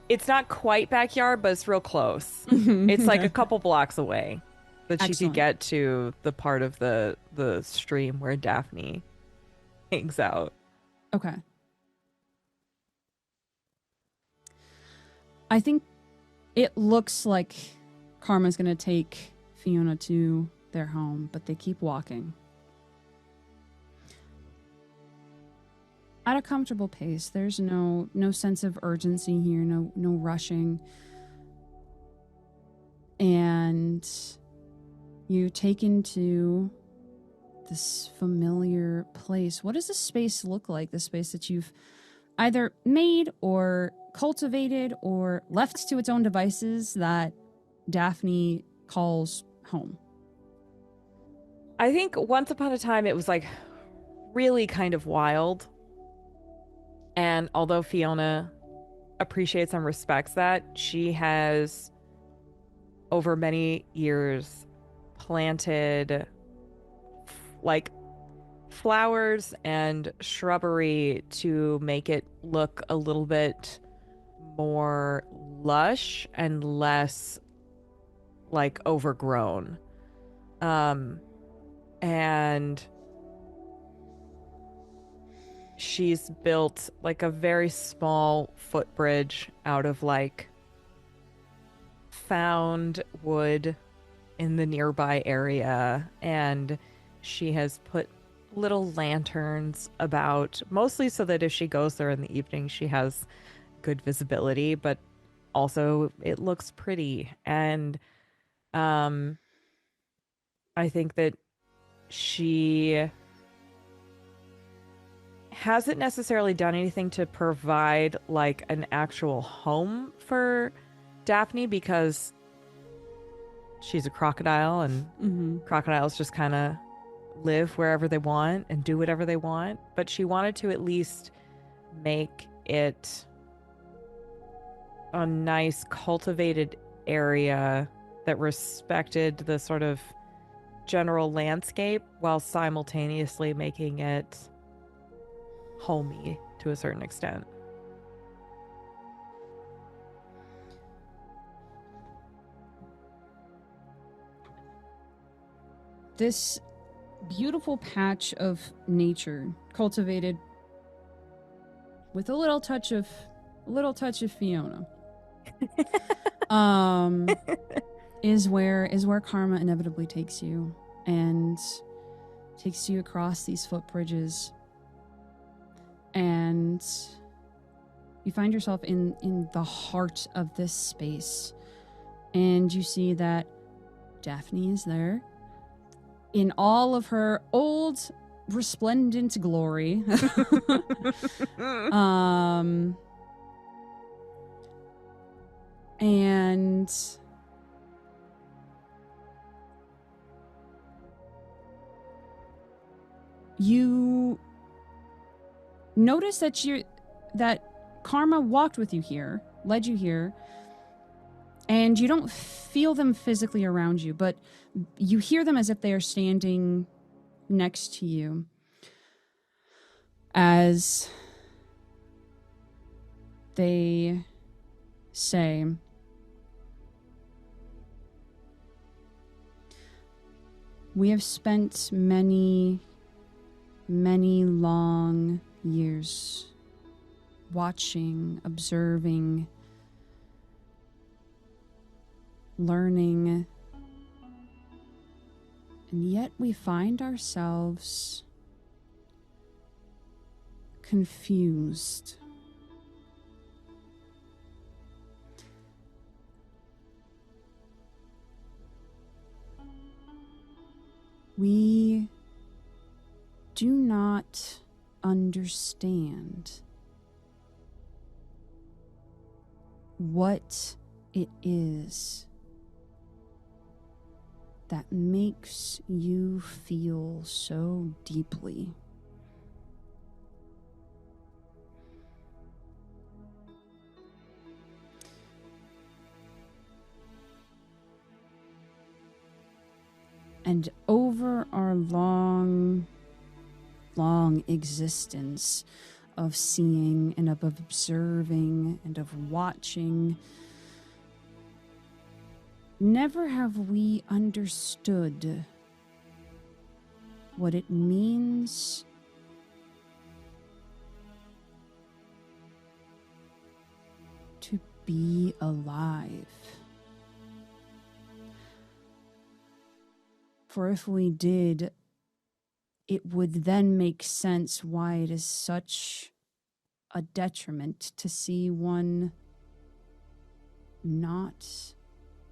it's not quite backyard, but it's real close. It's like a couple blocks away that she Excellent. could get to the part of the stream where Daphne hangs out. Okay. I think it looks like Karma's going to take Fiona to their home, but they keep walking. At a comfortable pace. There's no sense of urgency here, no rushing. And you take into this familiar place. What does this space look like? The space that you've either made or cultivated or left to its own devices that Daphne calls home. I think once upon a time it was like really kind of wild. And although Fiona appreciates and respects that, she has over many years planted like flowers and shrubbery to make it look a little bit more lush and less like overgrown. And she's built like a very small footbridge out of like found wood in the nearby area, and she has put little lanterns about, mostly so that if she goes there in the evening she has good visibility, but also it looks pretty. And I think that she hasn't necessarily done anything to provide like an actual home for Daphne, because she's a crocodile and crocodiles just kind of live wherever they want and do whatever they want. But she wanted to at least make it a nice cultivated area that respected the sort of general landscape while simultaneously making it homey to a certain extent. This beautiful patch of nature, cultivated with a little touch of Fiona, is where Karma inevitably takes you, and takes you across these footbridges, and you find yourself in the heart of this space, and you see that Daphne is there in all of her old resplendent glory. And you notice that Karma walked with you here, led you here, and you don't feel them physically around you, but you hear them as if they are standing next to you, as they say, "We have spent many, many long years watching, observing, learning, and yet we find ourselves confused. We do not understand what it is that makes you feel so deeply. And over our long existence of seeing and of observing and of watching, never have we understood what it means to be alive. For if we did, it would then make sense why it is such a detriment to see one not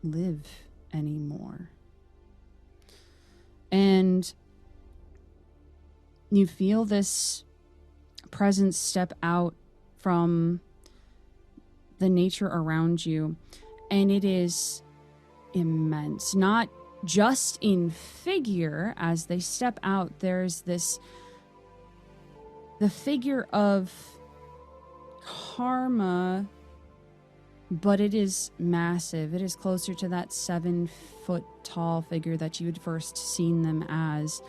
live anymore. And you feel this presence step out from the nature around you, and it is immense. Not just in figure. As they step out, there's the figure of Karma, but it is massive. It is closer to that 7-foot tall figure that you had first seen them as.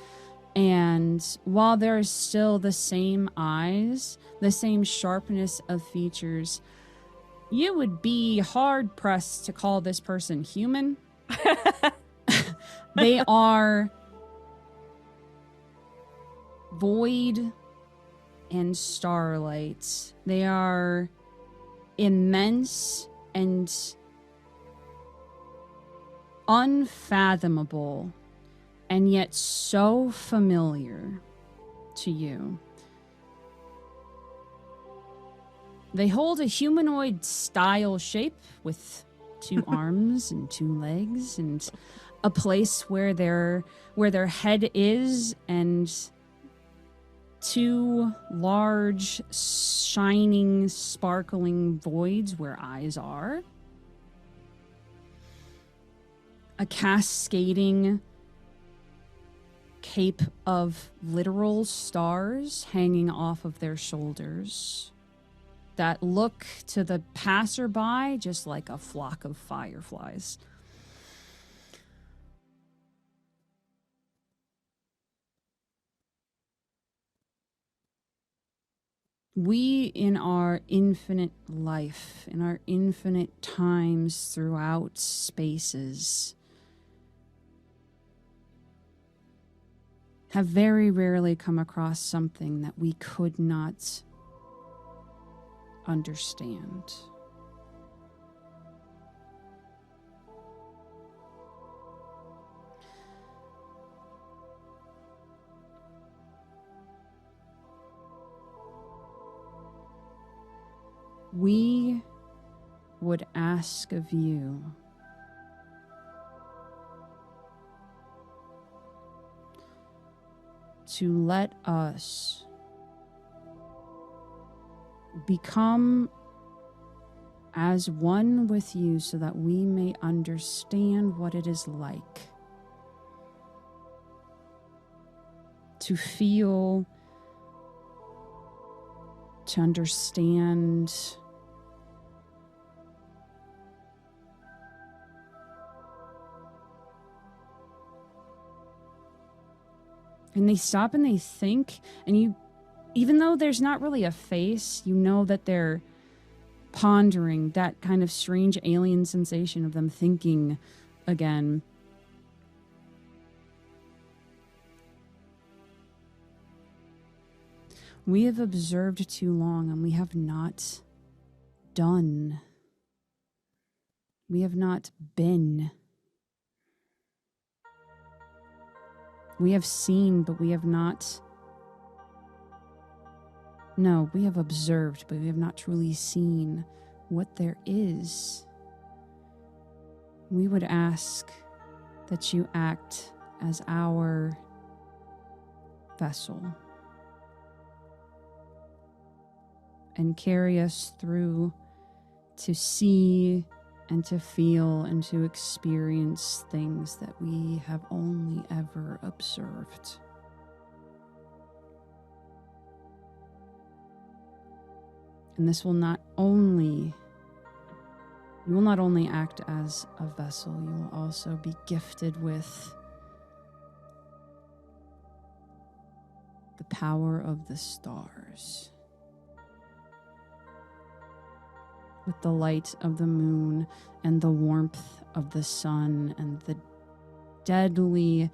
And while there is still the same eyes, the same sharpness of features, you would be hard pressed to call this person human. They are void and starlight. They are immense and unfathomable, and yet so familiar to you. They hold a humanoid style shape with 2 arms and 2 legs, and a place where their head is, and 2 large, shining, sparkling voids where eyes are. A cascading cape of literal stars hanging off of their shoulders that look to the passerby just like a flock of fireflies. We, in our infinite life, in our infinite times throughout spaces, have very rarely come across something that we could not understand. We would ask of you to let us become as one with you so that we may understand what it is like to feel, to understand, and they stop and they think, and you, even though there's not really a face, you know that they're pondering, that kind of strange alien sensation of them thinking again. We have observed too long, and we have not done. We have not been. We have seen, but we have not. No, we have observed, but we have not truly seen what there is. We would ask that you act as our vessel and carry us through to see and to feel and to experience things that we have only ever observed. And this will not only, you will not only act as a vessel, you will also be gifted with the power of the stars, with the light of the moon and the warmth of the sun and the deadly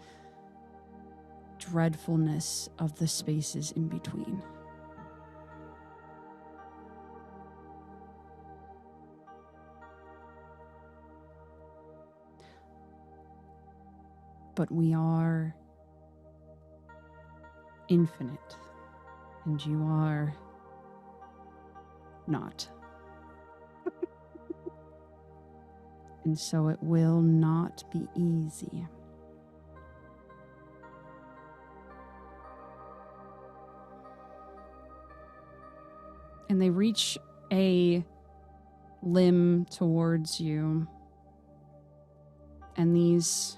dreadfulness of the spaces in between. but we are infinite, and you are not. And so it will not be easy. And they reach a limb towards you, and these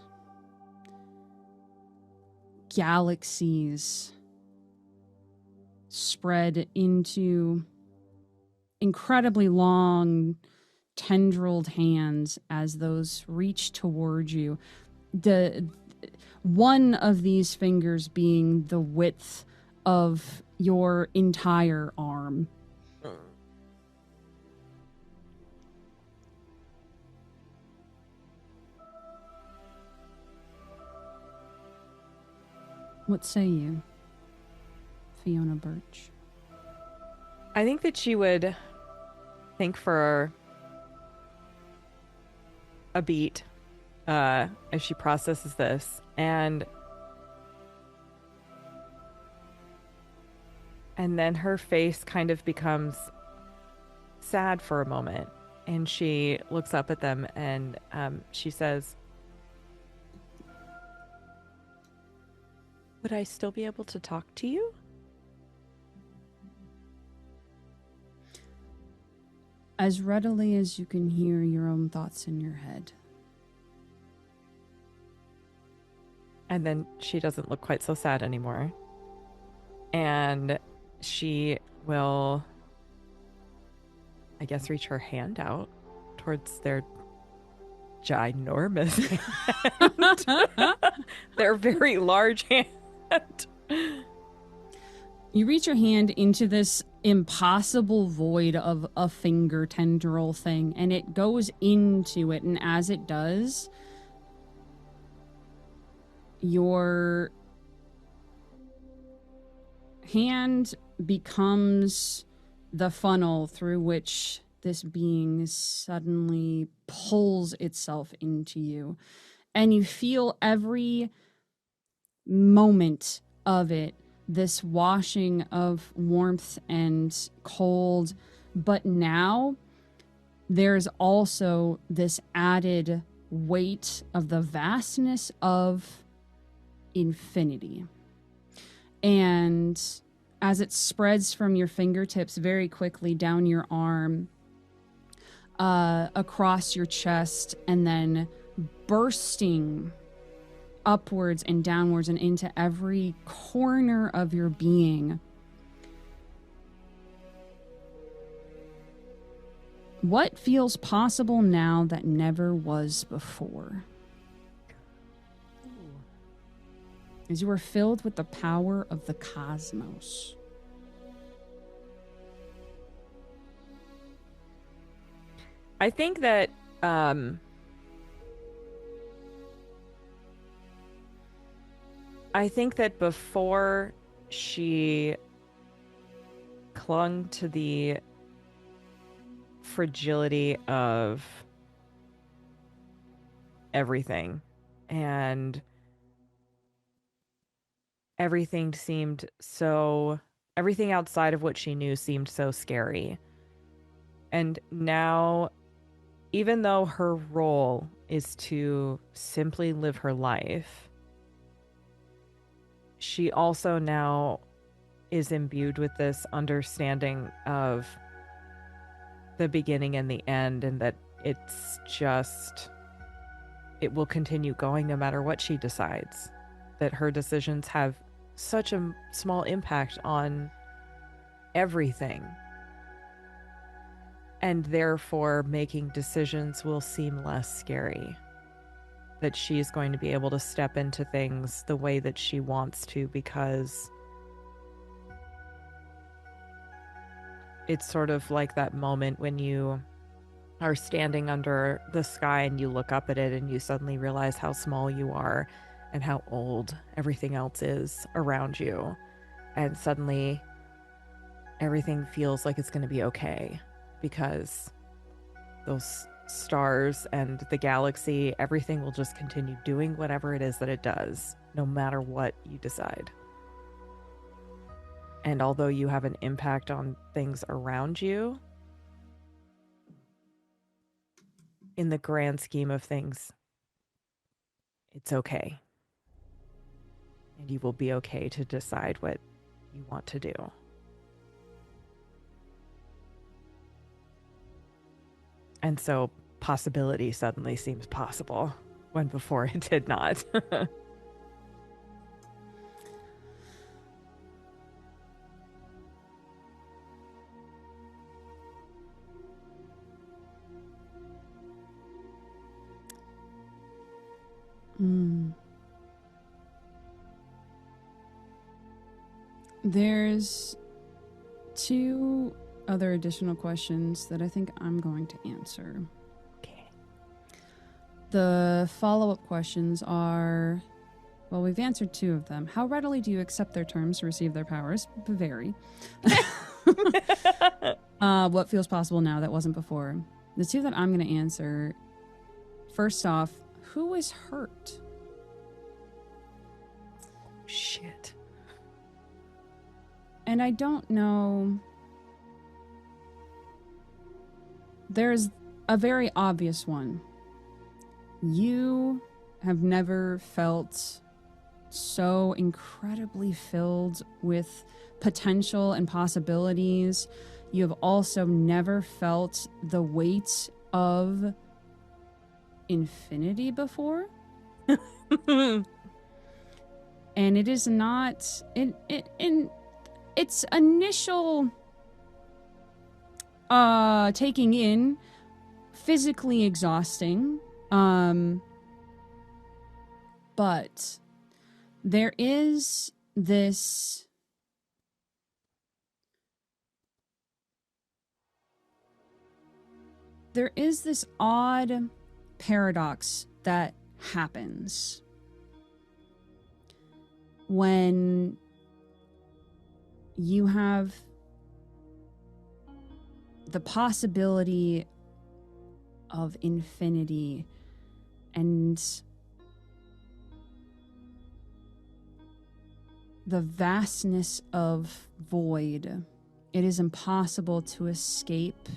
galaxies spread into incredibly long tendrilled hands as those reach towards you. The one of these fingers being the width of your entire arm. What say you, Fiona Birch? I think that she would think for a beat as she processes this, and then her face kind of becomes sad for a moment, and she looks up at them and she says, "Would I still be able to talk to you?" As readily as you can hear your own thoughts in your head. And then she doesn't look quite so sad anymore. And she will, I guess, reach her hand out towards their ginormous hand. Their very large hand. You reach your hand into this impossible void of a finger tendril thing, and it goes into it, and as it does, your hand becomes the funnel through which this being suddenly pulls itself into you. And you feel every moment of it, this washing of warmth and cold. But now there's also this added weight of the vastness of infinity. And as it spreads from your fingertips very quickly down your arm, across your chest, and then bursting upwards and downwards and into every corner of your being. What feels possible now that never was before? As you are filled with the power of the cosmos. I think that before she clung to the fragility of everything, and everything outside of what she knew seemed so scary. And now, even though her role is to simply live her life, she also now is imbued with this understanding of the beginning and the end, and that it will continue going no matter what she decides. That her decisions have such a small impact on everything. And therefore, making decisions will seem less scary. That she's going to be able to step into things the way that she wants to, because it's sort of like that moment when you are standing under the sky and you look up at it and you suddenly realize how small you are and how old everything else is around you. And suddenly everything feels like it's going to be okay, because those stars and the galaxy, everything will just continue doing whatever it is that it does, no matter what you decide. And although you have an impact on things around you, in the grand scheme of things, it's okay. And you will be okay to decide what you want to do. And so possibility suddenly seems possible when before it did not. There's 2 other additional questions that I think I'm going to answer. Okay. The follow-up questions are, well, we've answered 2 of them. How readily do you accept their terms to receive their powers? Very. What feels possible now that wasn't before? The 2 that I'm going to answer, first off, who is hurt? Shit. And I don't know. There's a very obvious one. You have never felt so incredibly filled with potential and possibilities. You have also never felt the weight of infinity before. And it is not in its initial taking in physically exhausting, but there is this odd paradox that happens when you have the possibility of infinity and the vastness of void. It is impossible to escape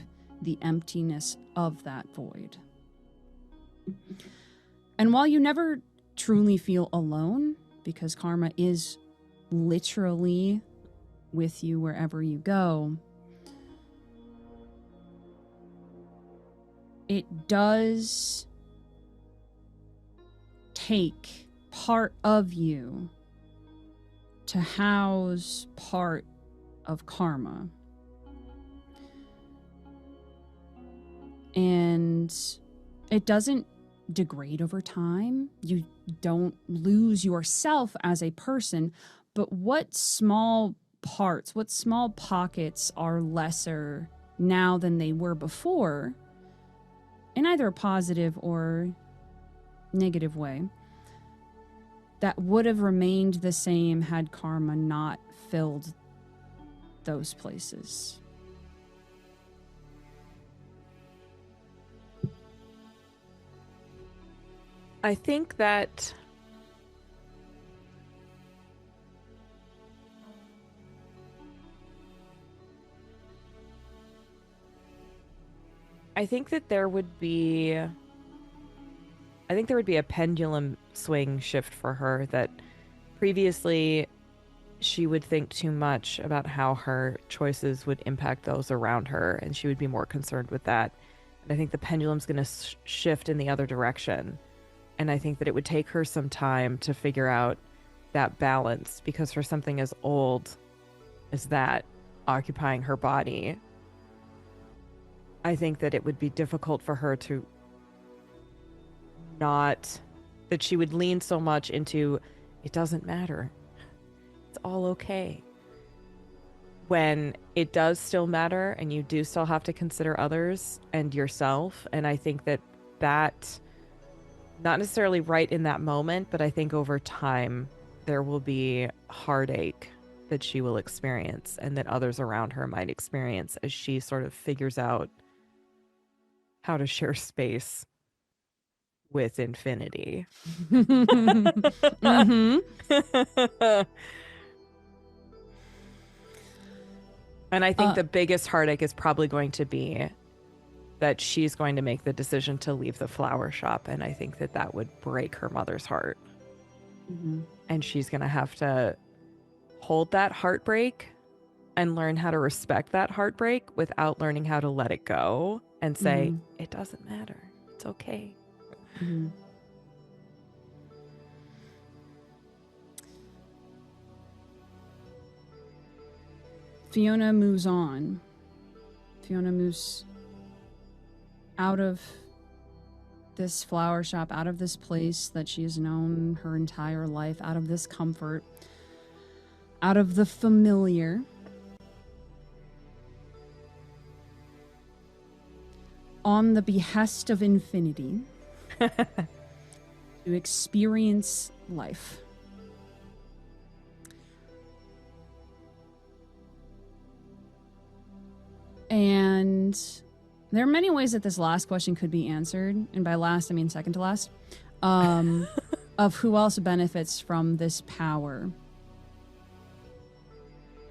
the emptiness of that void. And while you never truly feel alone, because karma is literally with you wherever you go, it does take part of you to house part of karma. And it doesn't degrade over time. You don't lose yourself as a person, but what small parts, what small pockets are lesser now than they were before, in either a positive or negative way, that would have remained the same had karma not filled those places. I think that there would be a pendulum swing shift for her, that previously she would think too much about how her choices would impact those around her, and she would be more concerned with that. And I think the pendulum's going to shift in the other direction. And I think that it would take her some time to figure out that balance, because for something as old as that occupying her body, I think that it would be difficult for her to not, that she would lean so much into, it doesn't matter, it's all okay, when it does still matter, and you do still have to consider others and yourself. And I think that not necessarily right in that moment, but I think over time there will be heartache that she will experience, and that others around her might experience, as she sort of figures out how to share space with infinity. Mm-hmm. And I think the biggest heartache is probably going to be that she's going to make the decision to leave the flower shop. And I think that that would break her mother's heart. Mm-hmm. And she's going to have to hold that heartbreak and learn how to respect that heartbreak without learning how to let it go and say, it doesn't matter. It's okay. Mm-hmm. Fiona moves on. Fiona moves out of this flower shop, out of this place that she has known her entire life, out of this comfort, out of the familiar. On the behest of infinity, to experience life. And there are many ways that this last question could be answered, and by last I mean second to last, of who else benefits from this power.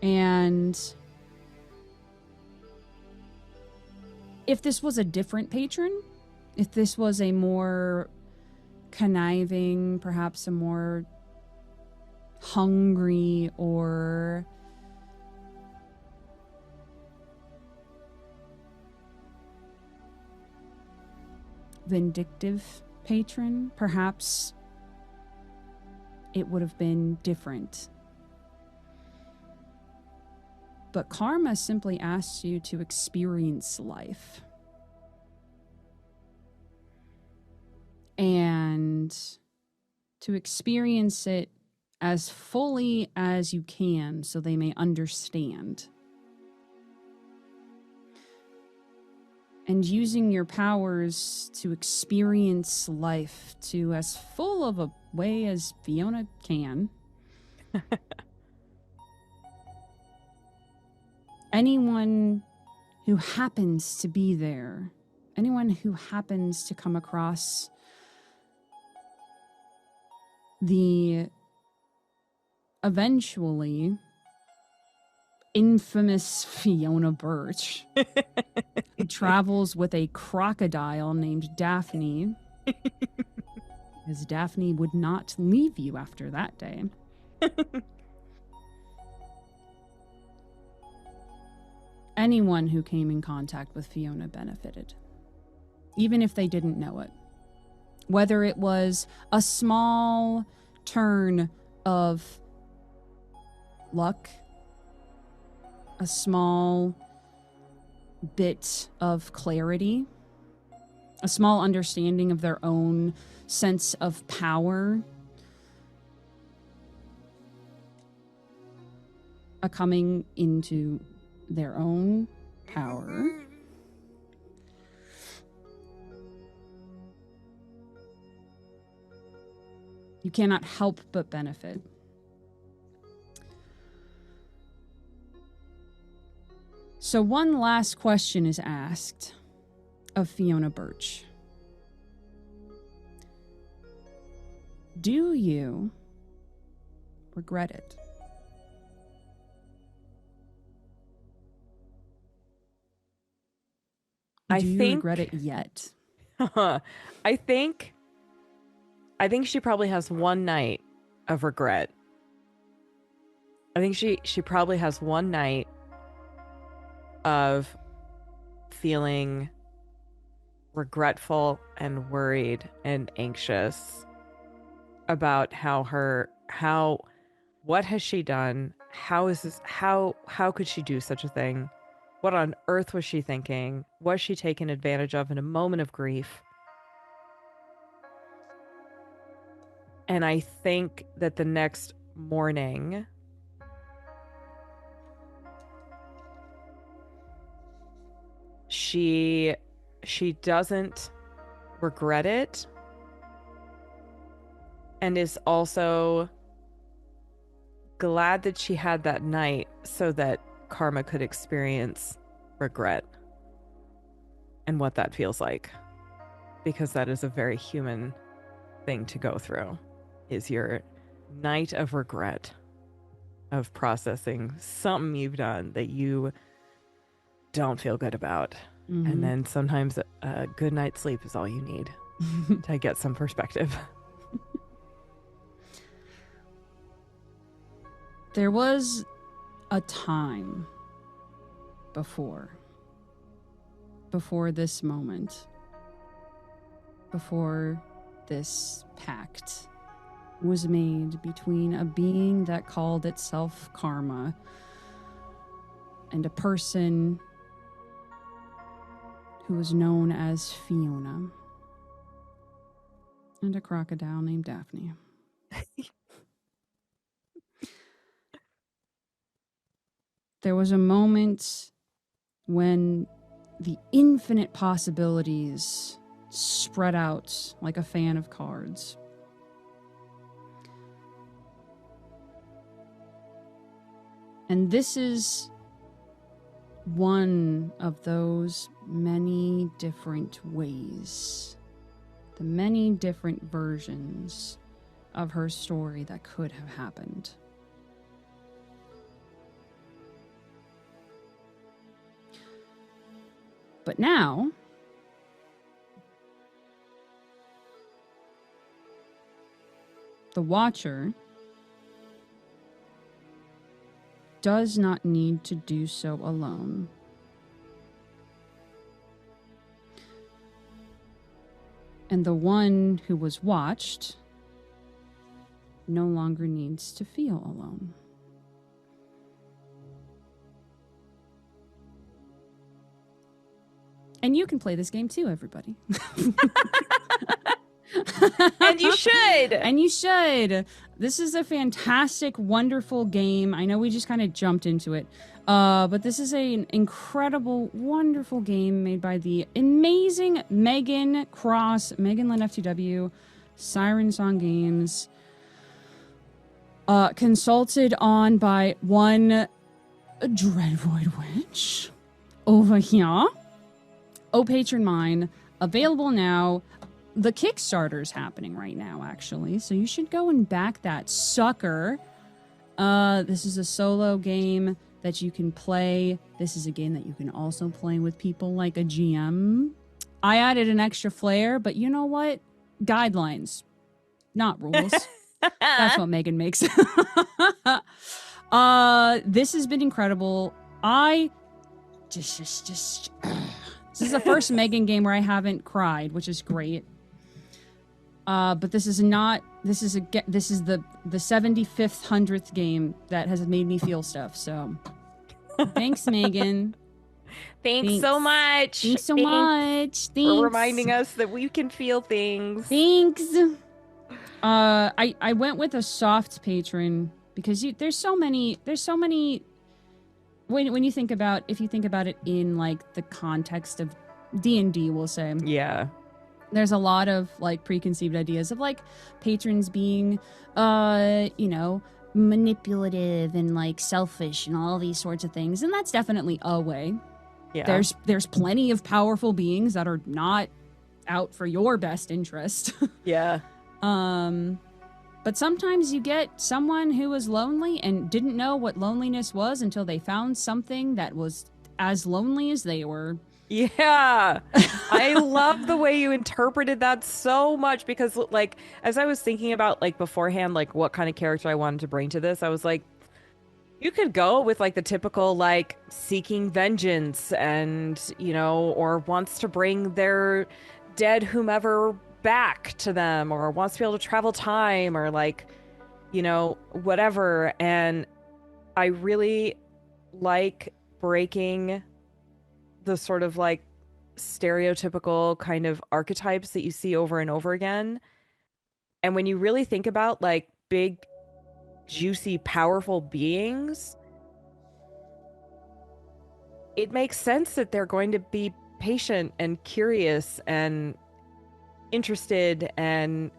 And if this was a different patron, if this was a more conniving, perhaps a more hungry or vindictive patron, perhaps it would have been different. But karma simply asks you to experience life. And to experience it as fully as you can so they may understand. And using your powers to experience life to as full of a way as Fiona can. Anyone who happens to be there, anyone who happens to come across the eventually infamous Fiona Birch, who travels with a crocodile named Daphne, because Daphne would not leave you after that day. Anyone who came in contact with Fiona benefited, even if they didn't know it. Whether it was a small turn of luck, a small bit of clarity, a small understanding of their own sense of power, a coming into their own power. You cannot help but benefit. So one last question is asked of Fiona Birch. Do you regret it? Do you regret it yet? I think she probably has one night of regret. I think she probably has one night of feeling regretful and worried and anxious about what has she done? How is this? How could she do such a thing? What on earth was she thinking? Was she taken advantage of in a moment of grief? And I think that the next morning, she doesn't regret it, and is also glad that she had that night so that Karma could experience regret. and what that feels like, because that is a very human thing to go through, is your night of regret of processing something you've done that you don't feel good about. Mhm. And then sometimes a good night's sleep is all you need to get some perspective. There was a time before this moment, before this pact was made between a being that called itself Karma and a person who was known as Fiona, and a crocodile named Daphne. There was a moment when the infinite possibilities spread out like a fan of cards. And this is one of those many different ways, the many different versions of her story that could have happened. But now, the Watcher does not need to do so alone. And the one who was watched no longer needs to feel alone. And you can play this game too, everybody. And you should. And you should. This is a fantastic, wonderful game. I know we just kind of jumped into it. But this is an incredible, wonderful game made by the amazing Megan Lynn FTW, Siren Song Games. Consulted on by one Dreadvoid Witch over here. Oh, Patron Mine. Available now. The Kickstarter's happening right now, actually. So you should go and back that sucker. This is a solo game that you can play. This is a game that you can also play with people like a GM. I added an extra flair, but you know what? Guidelines, not rules. That's what Megan makes. This has been incredible. This is the first Megan game where I haven't cried, which is great. But this is the 75th, 100th game that has made me feel stuff. So thanks, Megan. Thanks so much. Thanks so much. Thanks for reminding us that we can feel things. Thanks. I went with a soft patron because there's so many when you think about, if you think about it in like the context of D&D, we'll say. Yeah. There's a lot of like preconceived ideas of like patrons being manipulative and like selfish and all these sorts of things, and that's definitely a way. Yeah. There's plenty of powerful beings that are not out for your best interest. Yeah. But sometimes you get someone who was lonely and didn't know what loneliness was until they found something that was as lonely as they were. Yeah. I love the way you interpreted that so much, because like as I was thinking about like beforehand, like what kind of character I wanted to bring to this, I was like, you could go with like the typical like seeking vengeance and, or wants to bring their dead whomever back to them, or wants to be able to travel time, or like, whatever. And I really like breaking the sort of like stereotypical kind of archetypes that you see over and over again. And when you really think about like big, juicy, powerful beings, it makes sense that they're going to be patient and curious and interested and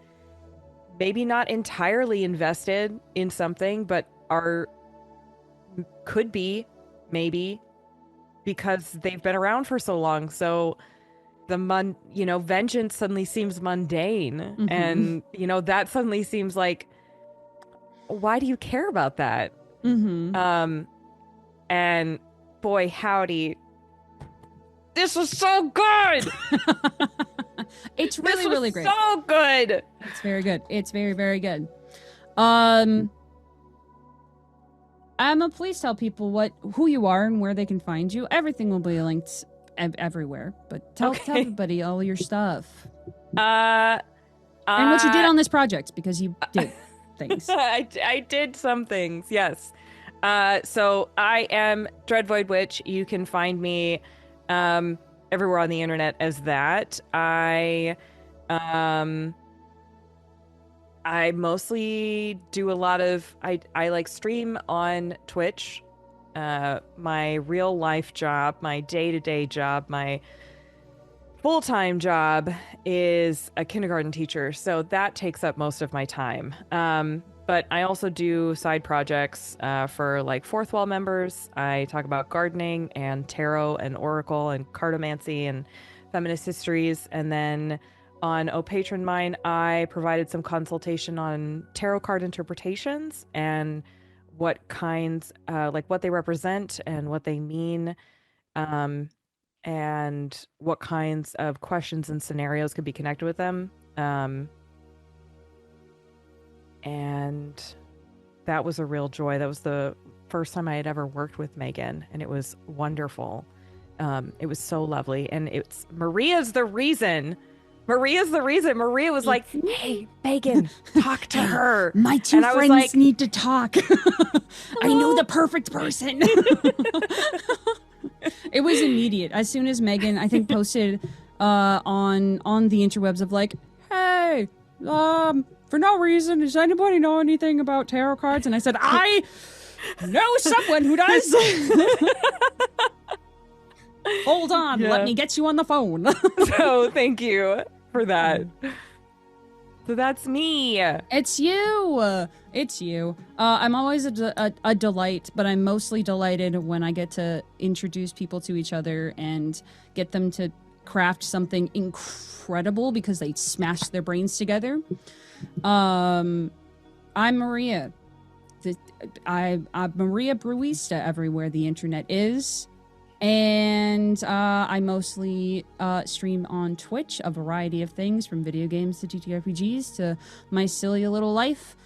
maybe not entirely invested in something, but could be maybe, because they've been around for so long. So vengeance suddenly seems mundane, and that suddenly seems like, why do you care about that? And boy, howdy, this was so good. It's really, really great. So good. It's very good. It's very, very good. Emma, please tell people who you are and where they can find you. Everything will be linked everywhere, but tell everybody all your stuff. And what you did on this project, because you did things. I did some things, yes. So I am Dreadvoid Witch. You can find me everywhere on the internet as that. I mostly do a lot of I like stream on Twitch. My real life job, my day-to-day job, my full-time job is a kindergarten teacher, so that takes up most of my time. But I also do side projects for like Fourth Wall members. I talk about gardening and tarot and oracle and cartomancy and feminist histories. And then on Patron Mine, I provided some consultation on tarot card interpretations and what kinds, like what they represent and what they mean, and what kinds of questions and scenarios could be connected with them. And that was a real joy. That was the first time I had ever worked with Megan, and it was wonderful. It was so lovely. And Maria's the reason. Maria was like, hey, Megan, talk to her. My two friends need to talk. I know the perfect person. It was immediate. As soon as Megan, I think, posted on the interwebs of like, hey, for no reason, does anybody know anything about tarot cards? And I said, I know someone who does. Hold on, let me get you on the phone. So thank you for that. So that's me. It's you. It's you. I'm always a delight, but I'm mostly delighted when I get to introduce people to each other and get them to craft something incredible because they smashed their brains together. I'm Maria. I'm Maria Bruista everywhere the internet is. And I mostly stream on Twitch a variety of things, from video games to TTRPGs to my silly little life.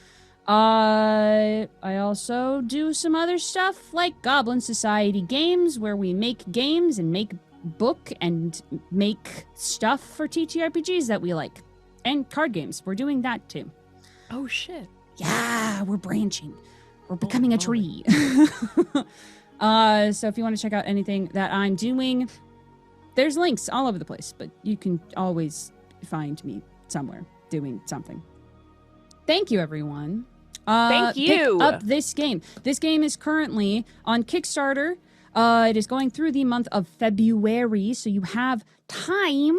I also do some other stuff like Goblin Society Games, where we make games and make book and make stuff for TTRPGs that we like. And card games. We're doing that too. Oh, shit. Yeah, we're branching. We're becoming a tree. So if you want to check out anything that I'm doing, there's links all over the place, but you can always find me somewhere doing something. Thank you, everyone. Thank you. Pick up this game. This game is currently on Kickstarter. It is going through the month of February, so you have time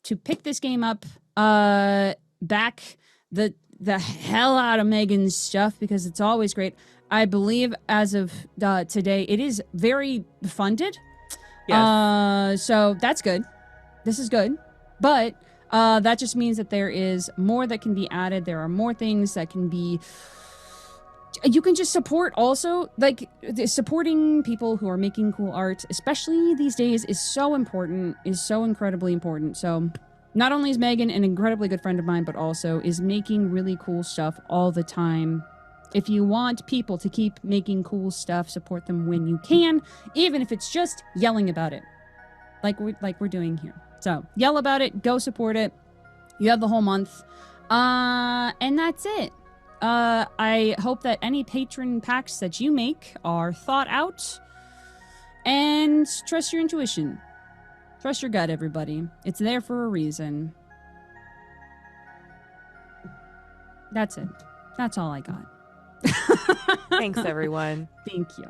to pick this game up. Back the hell out of Megan's stuff, because it's always great. I believe as of today, it is very funded. Yes. So that's good. This is good. But that just means that there is more that can be added. There are more things that can be... You can just support also, like, supporting people who are making cool art, especially these days, is so important, is so incredibly important. So not only is Megan an incredibly good friend of mine, but also is making really cool stuff all the time. If you want people to keep making cool stuff, support them when you can, even if it's just yelling about it, like we're doing here. So yell about it, go support it. You have the whole month, and that's it. I hope that any patron packs that you make are thought out, and trust your intuition. Trust your gut, everybody. It's there for a reason. That's it. That's all I got. Thanks, everyone. Thank you.